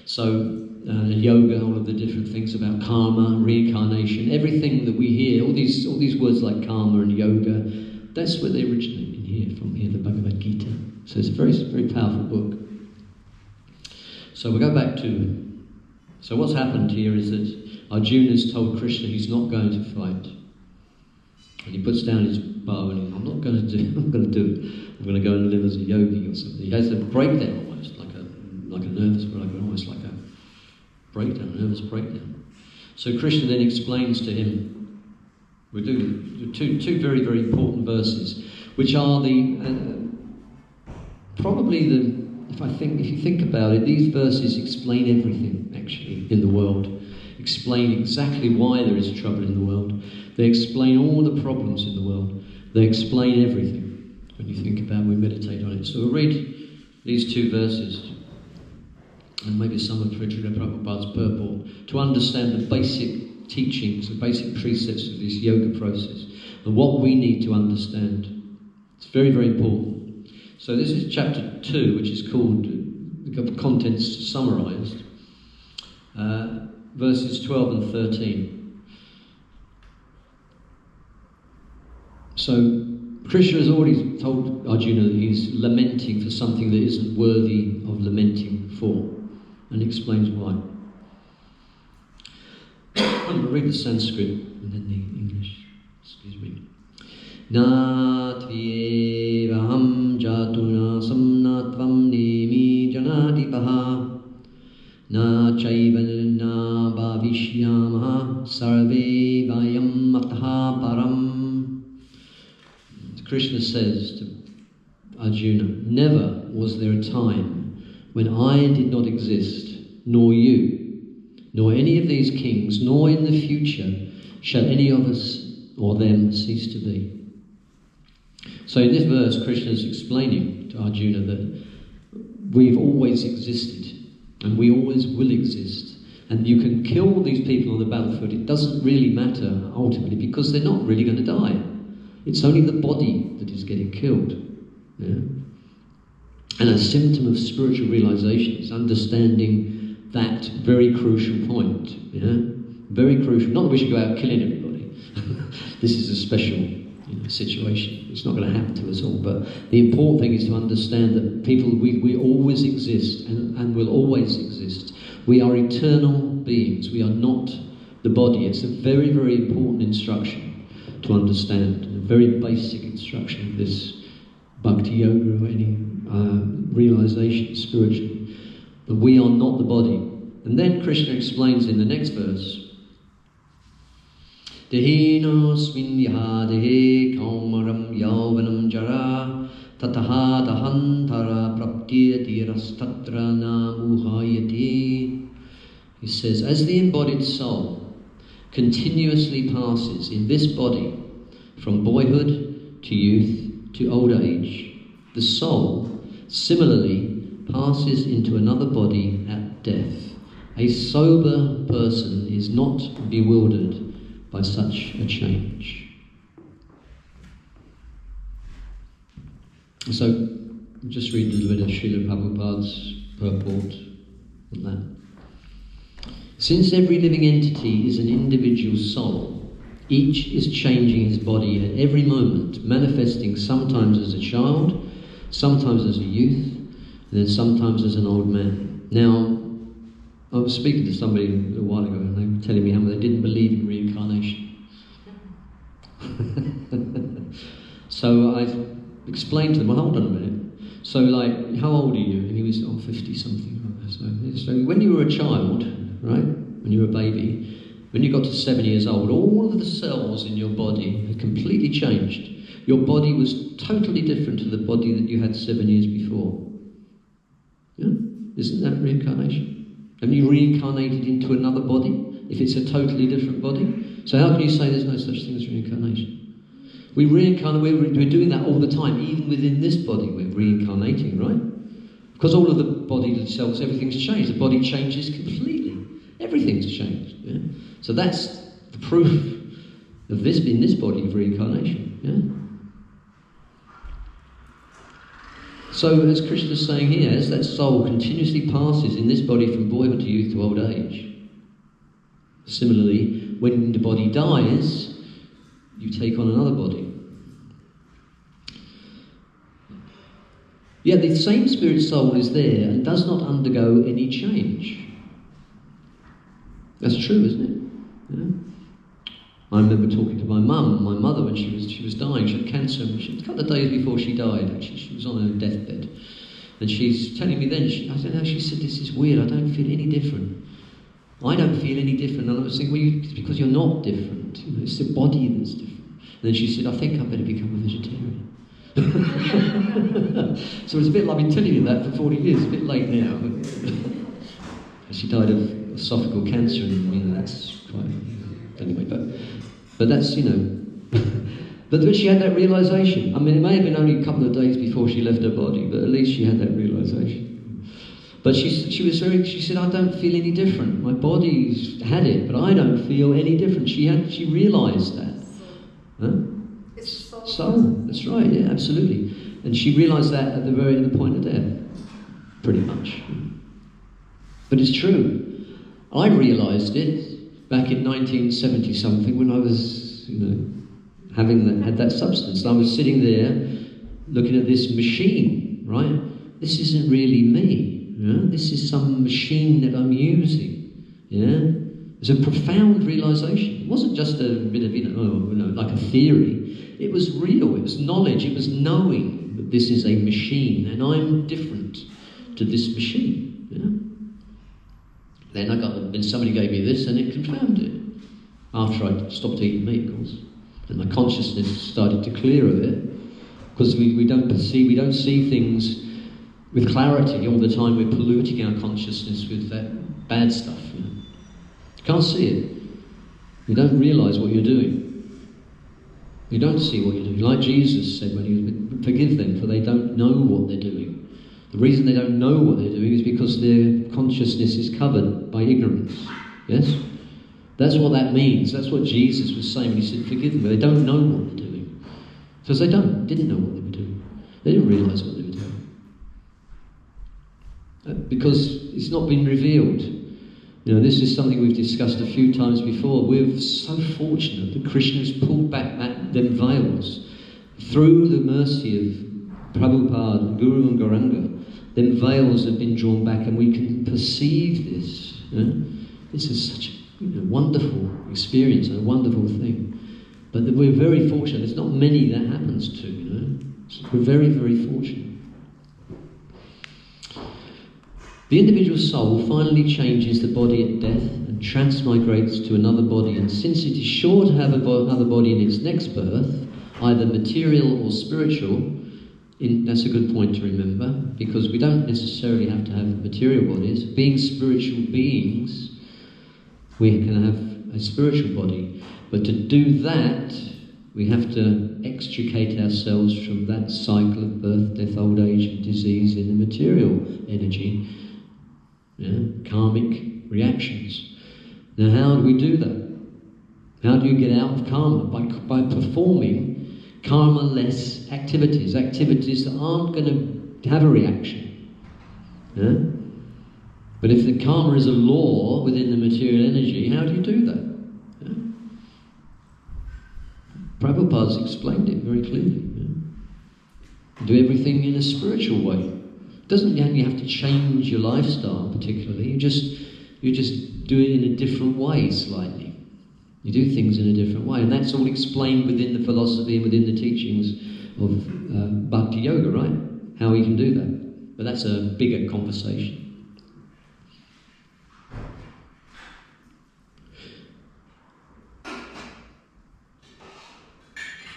So yoga, all of the different things about karma, reincarnation, everything that we hear, all these words like karma and yoga, that's where they originate from here, the Bhagavad Gita. So it's a very, very powerful book. So we go back to, so what's happened here is that Arjuna's told Krishna he's not going to fight. And he puts down his bow and I'm not going to do it. I'm going to go and live as a yogi or something. He has a breakdown almost, like a nervous breakdown, almost like a breakdown, a nervous breakdown. So Krishna then explains to him, we do two very, very important verses, which are if you think about it, these verses explain everything, actually, in the world. Explain exactly why there is trouble in the world. They explain all the problems in the world. They explain everything, when you think about it, we meditate on it. So we'll read these two verses, and maybe some of Srila Prabhupada's purport, to understand the basic teachings, the basic precepts of this yoga process, and what we need to understand. It's very, very important. So this is chapter 2, which is called, the contents summarized, verses 12 and 13. So Krishna has already told Arjuna that he's lamenting for something that isn't worthy of lamenting for, and explains why. I'm going to read the Sanskrit and then the English. Excuse me. Na tviyevaham jatuna samnatvam nemi janadipaha na chaiva na bhavishyamaha sarve vayam mataha param. Krishna says to Arjuna, never was there a time when I did not exist, nor you, nor any of these kings, nor in the future shall any of us or them cease to be. So in this verse, Krishna is explaining to Arjuna that we've always existed and we always will exist. And you can kill these people on the battlefield, it doesn't really matter ultimately because they're not really going to die. It's only the body that is getting killed. Yeah? And a symptom of spiritual realization is understanding that very crucial point. Yeah? Very crucial. Not that we should go out killing everybody. This is a special situation. It's not going to happen to us all. But the important thing is to understand that people, we always exist and will always exist. We are eternal beings. We are not the body. It's a very, very important instruction to understand. A very basic instruction of this Bhakti Yoga or any realization spiritually. But we are not the body. And then Krishna explains in the next verse, Dehinosmin yahadehe kaumaram yauvanam jara tataha dahantara praptiyati rastatra namuhayati. He says, as the embodied soul continuously passes in this body from boyhood to youth to old age, The soul, similarly, passes into another body at death. A sober person is not bewildered by such a change. So, just read a little bit of Srila Prabhupada's purport on that. Since every living entity is an individual soul, each is changing his body at every moment, manifesting sometimes as a child, sometimes as a youth, and then sometimes as an old man. Now, I was speaking to somebody a little while ago, and they were telling me how they didn't believe in reincarnation. So I explained to them, well, hold on a minute. So, like, how old are you? And he was, 50-something. So when you were a child, right, when you were a baby, when you got to 7 years old, all of the cells in your body had completely changed. Your body was totally different to the body that you had 7 years before. Yeah? Isn't that reincarnation? Have you reincarnated into another body if it's a totally different body? So how can you say there's no such thing as reincarnation? We reincarnate, we're doing that all the time, even within this body we're reincarnating, right? Because all of the body cells, everything's changed. The body changes completely. Everything's changed. Yeah? So that's the proof of this, in this body of reincarnation. Yeah? So, as Krishna's saying here, as that soul continuously passes in this body from boyhood to youth to old age, similarly, when the body dies, you take on another body. Yet the same spirit soul is there and does not undergo any change. That's true, isn't it? Yeah? I remember talking to my mother, when she was dying. She had cancer, and a couple of days before she died, actually, she was on her deathbed. And she's telling me then, she said, this is weird, I don't feel any different. I don't feel any different. And I was thinking, well, it's because you're not different. You know, it's the body that's different. And then she said, I think I better become a vegetarian. So it's a bit like, I've been telling you that for 40 years, a bit late now. She died of esophageal cancer, and that's quite... Anyway, but that's, but when she had that realisation, I mean, it may have been only a couple of days before she left her body, but at least she had that realisation. But she said, I don't feel any different. My body's had it, but I don't feel any different. She realised that. Huh? It's soul. Soul, that's right, yeah, absolutely. And she realised that at the point of death, pretty much. But it's true. I realised it back in 1970-something, when I was, had that substance. I was sitting there looking at this machine, right? This isn't really me. This is some machine that I'm using. Yeah? It was a profound realisation. It wasn't just a bit of, like a theory. It was real. It was knowledge. It was knowing that this is a machine, and I'm different to this machine. Yeah? Then somebody gave me this, and it confirmed it. After I stopped eating meat, of course, and my consciousness started to clear a bit, because we don't see things with clarity all the time. We're polluting our consciousness with that bad stuff. You can't see it. You don't realise what you're doing. You don't see what you're doing. Like Jesus said when he was, forgive them, for they don't know what they're doing. The reason they don't know what they're doing is because their consciousness is covered by ignorance. Yes? That's what that means. That's what Jesus was saying when he said, forgive them. They don't know what they're doing. Because they didn't know what they were doing. They didn't realise what they were doing. Because it's not been revealed. This is something we've discussed a few times before. We're so fortunate that Krishna has pulled back them veils through the mercy of Prabhupada and Guru and Gauranga. Then veils have been drawn back, and we can perceive this. This is such a wonderful experience and a wonderful thing. But we're very fortunate. There's not many that happens to. So we're very, very fortunate. The individual soul finally changes the body at death and transmigrates to another body, and since it is sure to have another body in its next birth, either material or spiritual, that's a good point to remember, because we don't necessarily have to have material bodies. Being spiritual beings, we can have a spiritual body. But to do that, We have to extricate ourselves from that cycle of birth, death, old age and disease in the material energy, karmic reactions. Now how do we do that? How do you get out of karma? By performing karma-less activities, activities that aren't going to have a reaction. Yeah? But if the karma is a law within the material energy, how do you do that? Yeah? Prabhupada's explained it very clearly. Yeah? Do everything in a spiritual way. It doesn't mean you have to change your lifestyle particularly. You just do it in a different way slightly. You do things in a different way, and that's all explained within the philosophy and within the teachings of Bhakti Yoga, right? How we can do that. But that's a bigger conversation.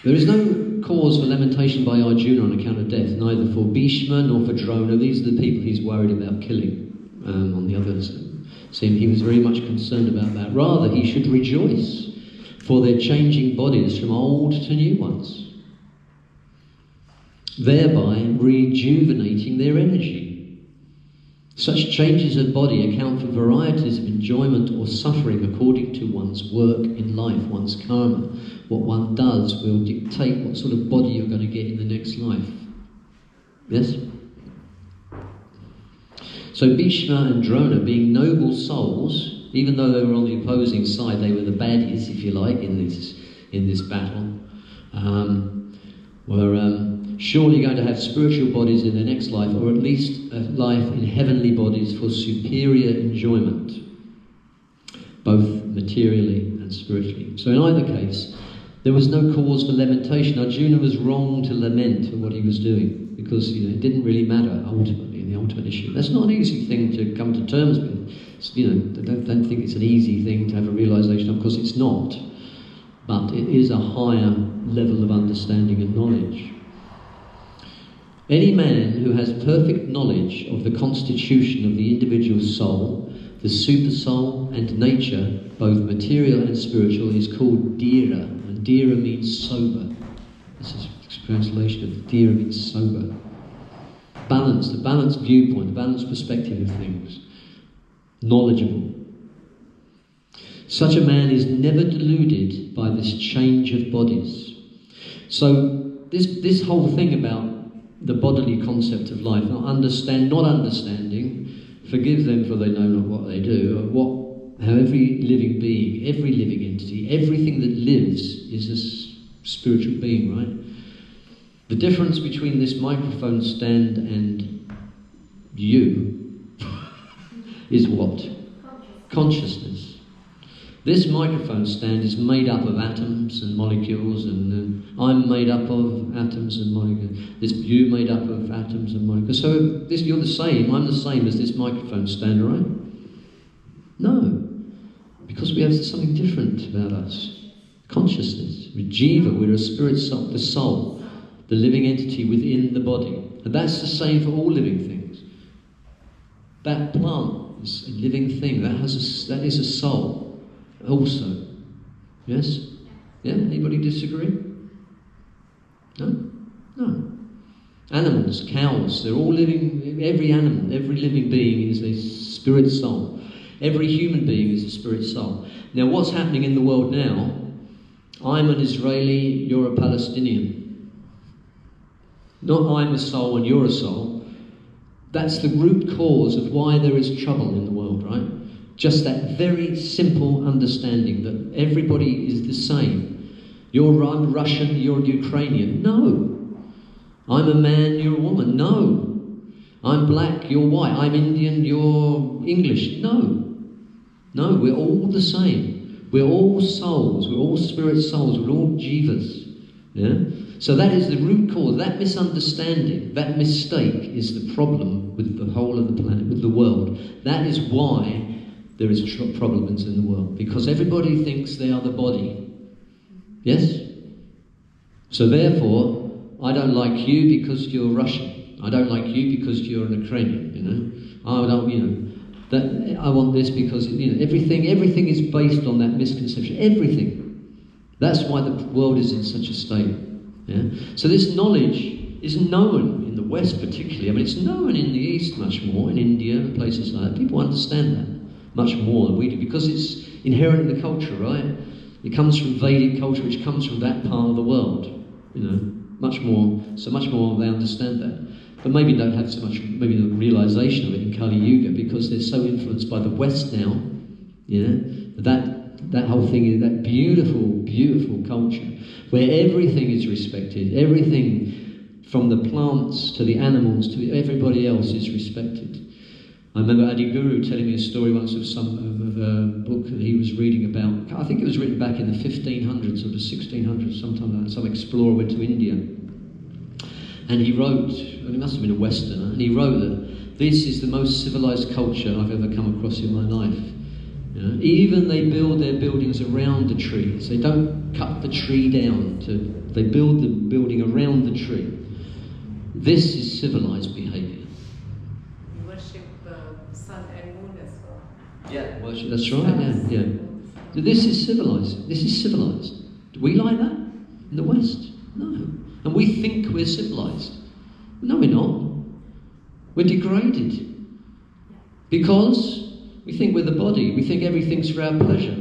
There is no cause for lamentation by Arjuna on account of death, neither for Bhishma nor for Drona. These are the people he's worried about killing. On the others, he was very much concerned about that. Rather, he should rejoice for their changing bodies from old to new ones, thereby rejuvenating their energy. Such changes of body account for varieties of enjoyment or suffering according to one's work in life, one's karma. What one does will dictate what sort of body you're going to get in the next life. Yes? So Bhishma and Drona, being noble souls, even though they were on the opposing side, they were the baddies, if you like, in this battle, were surely going to have spiritual bodies in their next life, or at least a life in heavenly bodies for superior enjoyment, both materially and spiritually. So in either case, there was no cause for lamentation. Arjuna was wrong to lament for what he was doing, because it didn't really matter ultimately in the ultimate issue. That's not an easy thing to come to terms with. Don't think it's an easy thing to have a realization of, because it's not. But it is a higher level of understanding and knowledge. Any man who has perfect knowledge of the constitution of the individual soul, the super soul and nature, both material and spiritual, is called dhira. And dhira means sober. This is a translation of dhira means sober. Balanced, a balanced viewpoint, a balanced perspective of things. Knowledgeable. Such a man is never deluded by this change of bodies. So this whole thing about the bodily concept of life, not understanding, forgive them for they know not what they do, how every living being, every living entity, everything that lives is a spiritual being, right? The difference between this microphone stand and you is what? Consciousness. This microphone stand is made up of atoms and molecules, and I'm made up of atoms and molecules. You made up of atoms and molecules. So you're the same, I'm the same as this microphone stand, right? No, because we have something different about us. Consciousness. We're Jiva, we're a spirit soul, the soul, the living entity within the body. And that's the same for all living things. That plant is a living thing, that is a soul. Also, yes? Yeah? Anybody disagree? No? No. Animals, cows, they're all living, every animal, every living being is a spirit soul. Every human being is a spirit soul. Now what's happening in the world now, I'm an Israeli, you're a Palestinian. Not I'm a soul and you're a soul. That's the root cause of why there is trouble in the world, right? Just that very simple understanding that everybody is the same. I'm Russian, you're Ukrainian. No. I'm a man, you're a woman. No. I'm black, you're white. I'm Indian, you're English. No. No, we're all the same. We're all souls. We're all spirit souls. We're all jivas. Yeah? So that is the root cause. That misunderstanding, that mistake is the problem with the whole of the planet, with the world. That is why there is problems in the world, because everybody thinks they are the body. Yes? So therefore, I don't like you because you're Russian. I don't like you because you're an Ukrainian, I don't, that I want this because, everything is based on that misconception. Everything. That's why the world is in such a state. Yeah? So this knowledge is known in the West particularly. I mean, it's known in the East much more, in India and places like that. People understand that much more than we do because it's inherent in the culture, right? It comes from Vedic culture, which comes from that part of the world. You know, much more they understand that. But maybe don't have so much, maybe the realization of it in Kali Yuga because they're so influenced by the West now. Yeah, that whole thing, that beautiful, beautiful culture where everything is respected, everything from the plants to the animals to everybody else is respected. I remember Adi Guru telling me a story once of a book that he was reading about. I think it was written back in the 1500s or the 1600s, sometime like that. Some explorer went to India, and he wrote, and he must have been a Westerner, and he wrote that this is the most civilized culture I've ever come across in my life. You know, even they build their buildings around the trees. They don't cut the tree down. They build the building around the tree. This is civilized behaviour. You worship the sun and moon as well. Yeah, worship. That's right. Yeah. So this is civilized. This is civilized. Do we like that in the West? No. And we think we're civilized. No, we're not. We're degraded because we think we're the body. We think everything's for our pleasure.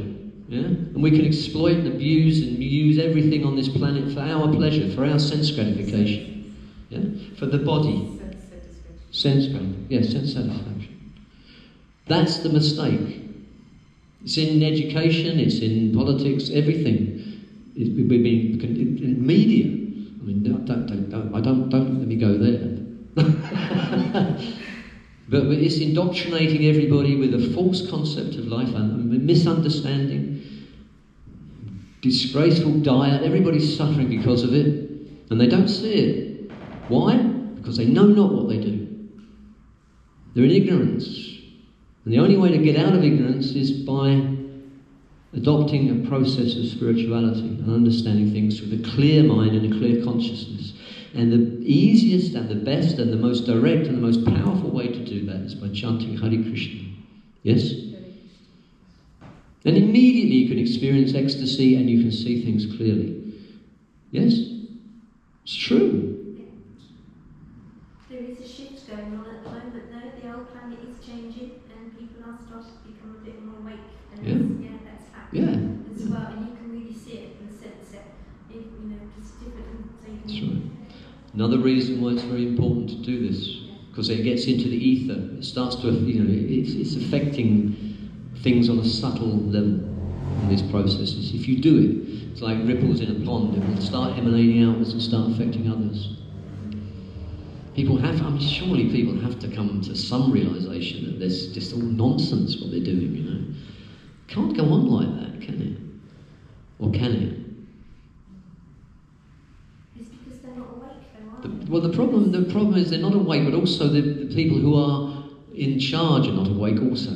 Yeah? And we can exploit and abuse and use everything on this planet for our pleasure, for our sense gratification. Yeah? For the body. Sense gratification. Yeah, sense satisfaction. That's the mistake. It's in education, it's in politics, everything. We've been in media. I mean, don't let me go there. But it's indoctrinating everybody with a false concept of life and a misunderstanding, disgraceful diet. Everybody's suffering because of it, and they don't see it. Why? Because they know not what they do. They're in ignorance, and the only way to get out of ignorance is by adopting a process of spirituality and understanding things with a clear mind and a clear consciousness. And the easiest and the best and the most direct and the most powerful way to do that is by chanting Hare Krishna. Yes? And immediately you can experience ecstasy and you can see things clearly. Yes? It's true. There is a shift going on at the moment though. The old planet is changing and people are starting to become a bit more awake. And that's happening as well. And you can really see it and sense it. It's different. That's right. Another reason why it's very important to do this, because it gets into the ether. It starts to, it's affecting things on a subtle level in these processes. If you do it, it's like ripples in a pond. It will start emanating outwards and start affecting others. Surely people have to come to some realization that there's just all nonsense what they're doing, Can't go on like that, can it? Or can it? The problem is they're not awake, but also the people who are in charge are not awake also.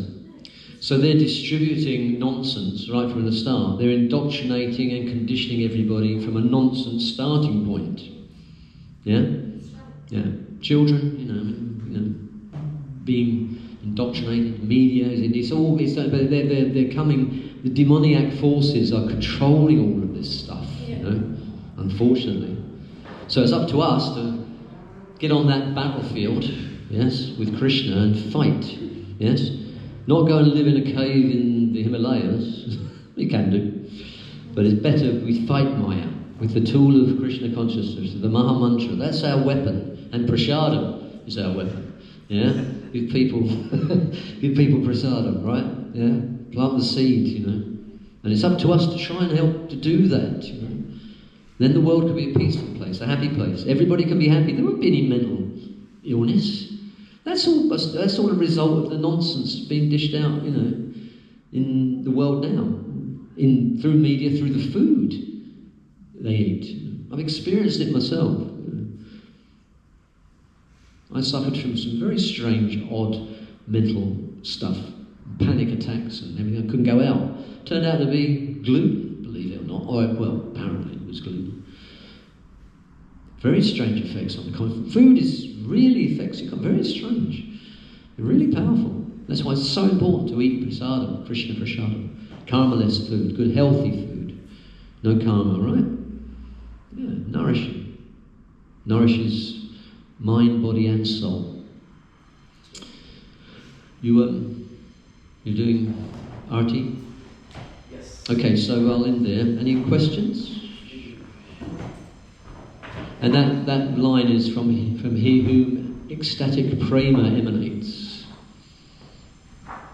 So they're distributing nonsense right from the start. They're indoctrinating and conditioning everybody from a nonsense starting point. Yeah? Yeah. Children, being indoctrinated, media, they're coming, the demoniac forces are controlling all of this stuff, unfortunately. So it's up to us to get on that battlefield, yes, with Krishna and fight, yes. Not go and live in a cave in the Himalayas. We can do. But it's better we fight Maya with the tool of Krishna consciousness, the Maha Mantra. That's our weapon. And prasadam is our weapon. Yeah? Give people prasadam, right? Yeah? Plant the seed, And it's up to us to try and help to do that, Then the world could be a peaceful place, a happy place. Everybody can be happy. There won't be any mental illness. That's all a result of the nonsense being dished out, in the world now. Through media, through the food they eat. I've experienced it myself. I suffered from some very strange, odd mental stuff. Panic attacks and everything. I couldn't go out. Turned out to be gluten, believe it or not. Apparently it was gluten. Very strange effects on the conscience. Food really affects you. Very strange. Really powerful. That's why it's so important to eat prasadam, Krishna prasadam. Karma-less food, good healthy food. No karma, right? Yeah, nourishing. Nourishes mind, body and soul. You're doing Arati? Yes. Okay, so I'll end there. Any questions? And that line is from he whom ecstatic prema emanates.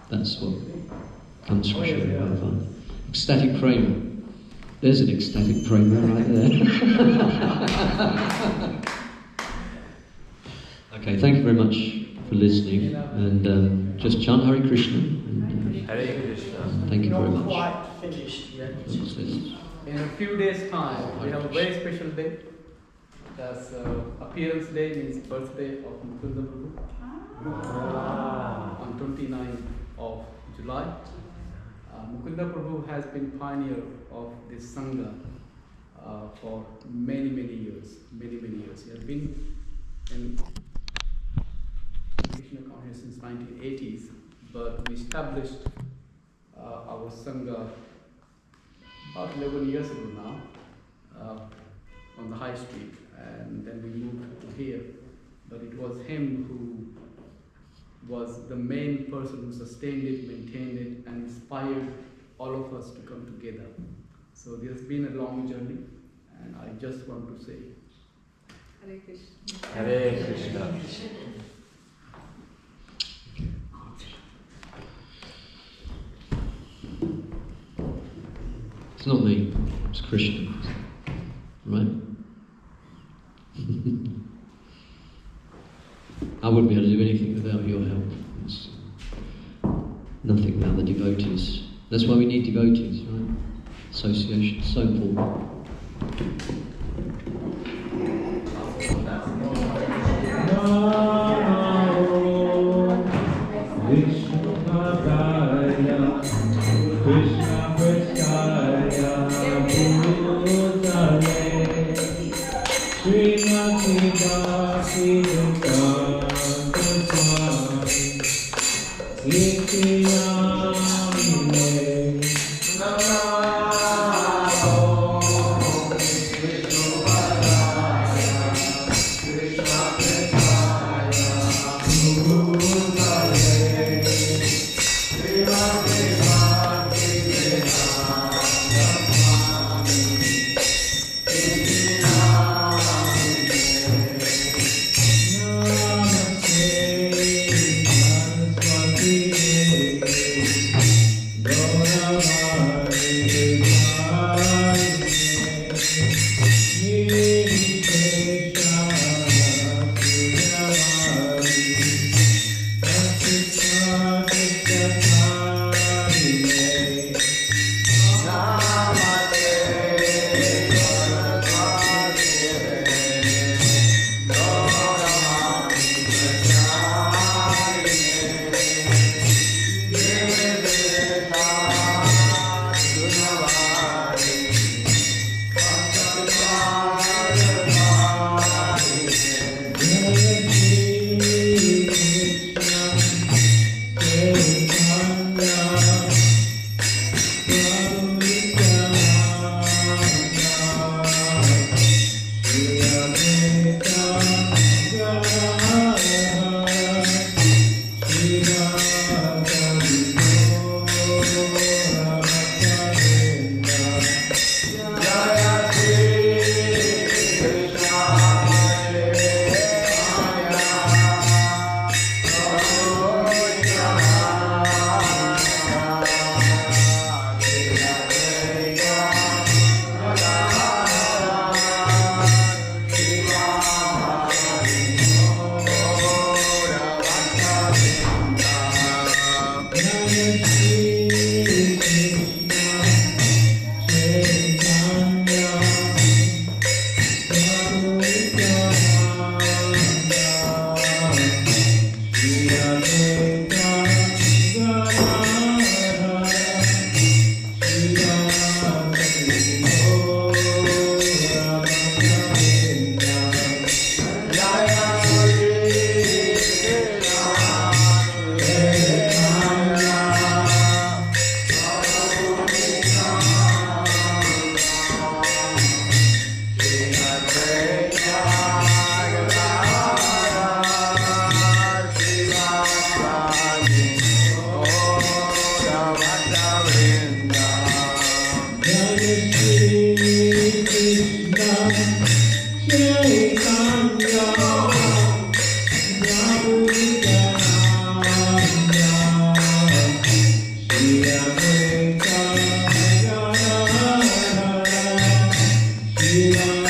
That's what comes from Sri Radha. Ecstatic prema. There's an ecstatic prema right there. Okay, thank you very much for listening. And just chant Hare Krishna. And, Hare Krishna. Thank you very much. Quite finished yet. In a few days' time, we have a very special day. That's appearance day, means birthday of Mukunda Prabhu. On 29th of July. Mukunda Prabhu has been pioneer of this Sangha for many years. Many years. He has been in Krishna consciousness since 1980s, but we established our Sangha about 11 years ago now on the High Street, and then we moved to here. But it was him who was the main person who sustained it, maintained it, and inspired all of us to come together. So this has been a long journey, and I just want to say Hare Krishna. Hare Krishna. It's not me, it's Krishna. Right? I wouldn't be able to do anything without your help. It's nothing without the devotees. That's why we need devotees, right? Association, so important. Jaya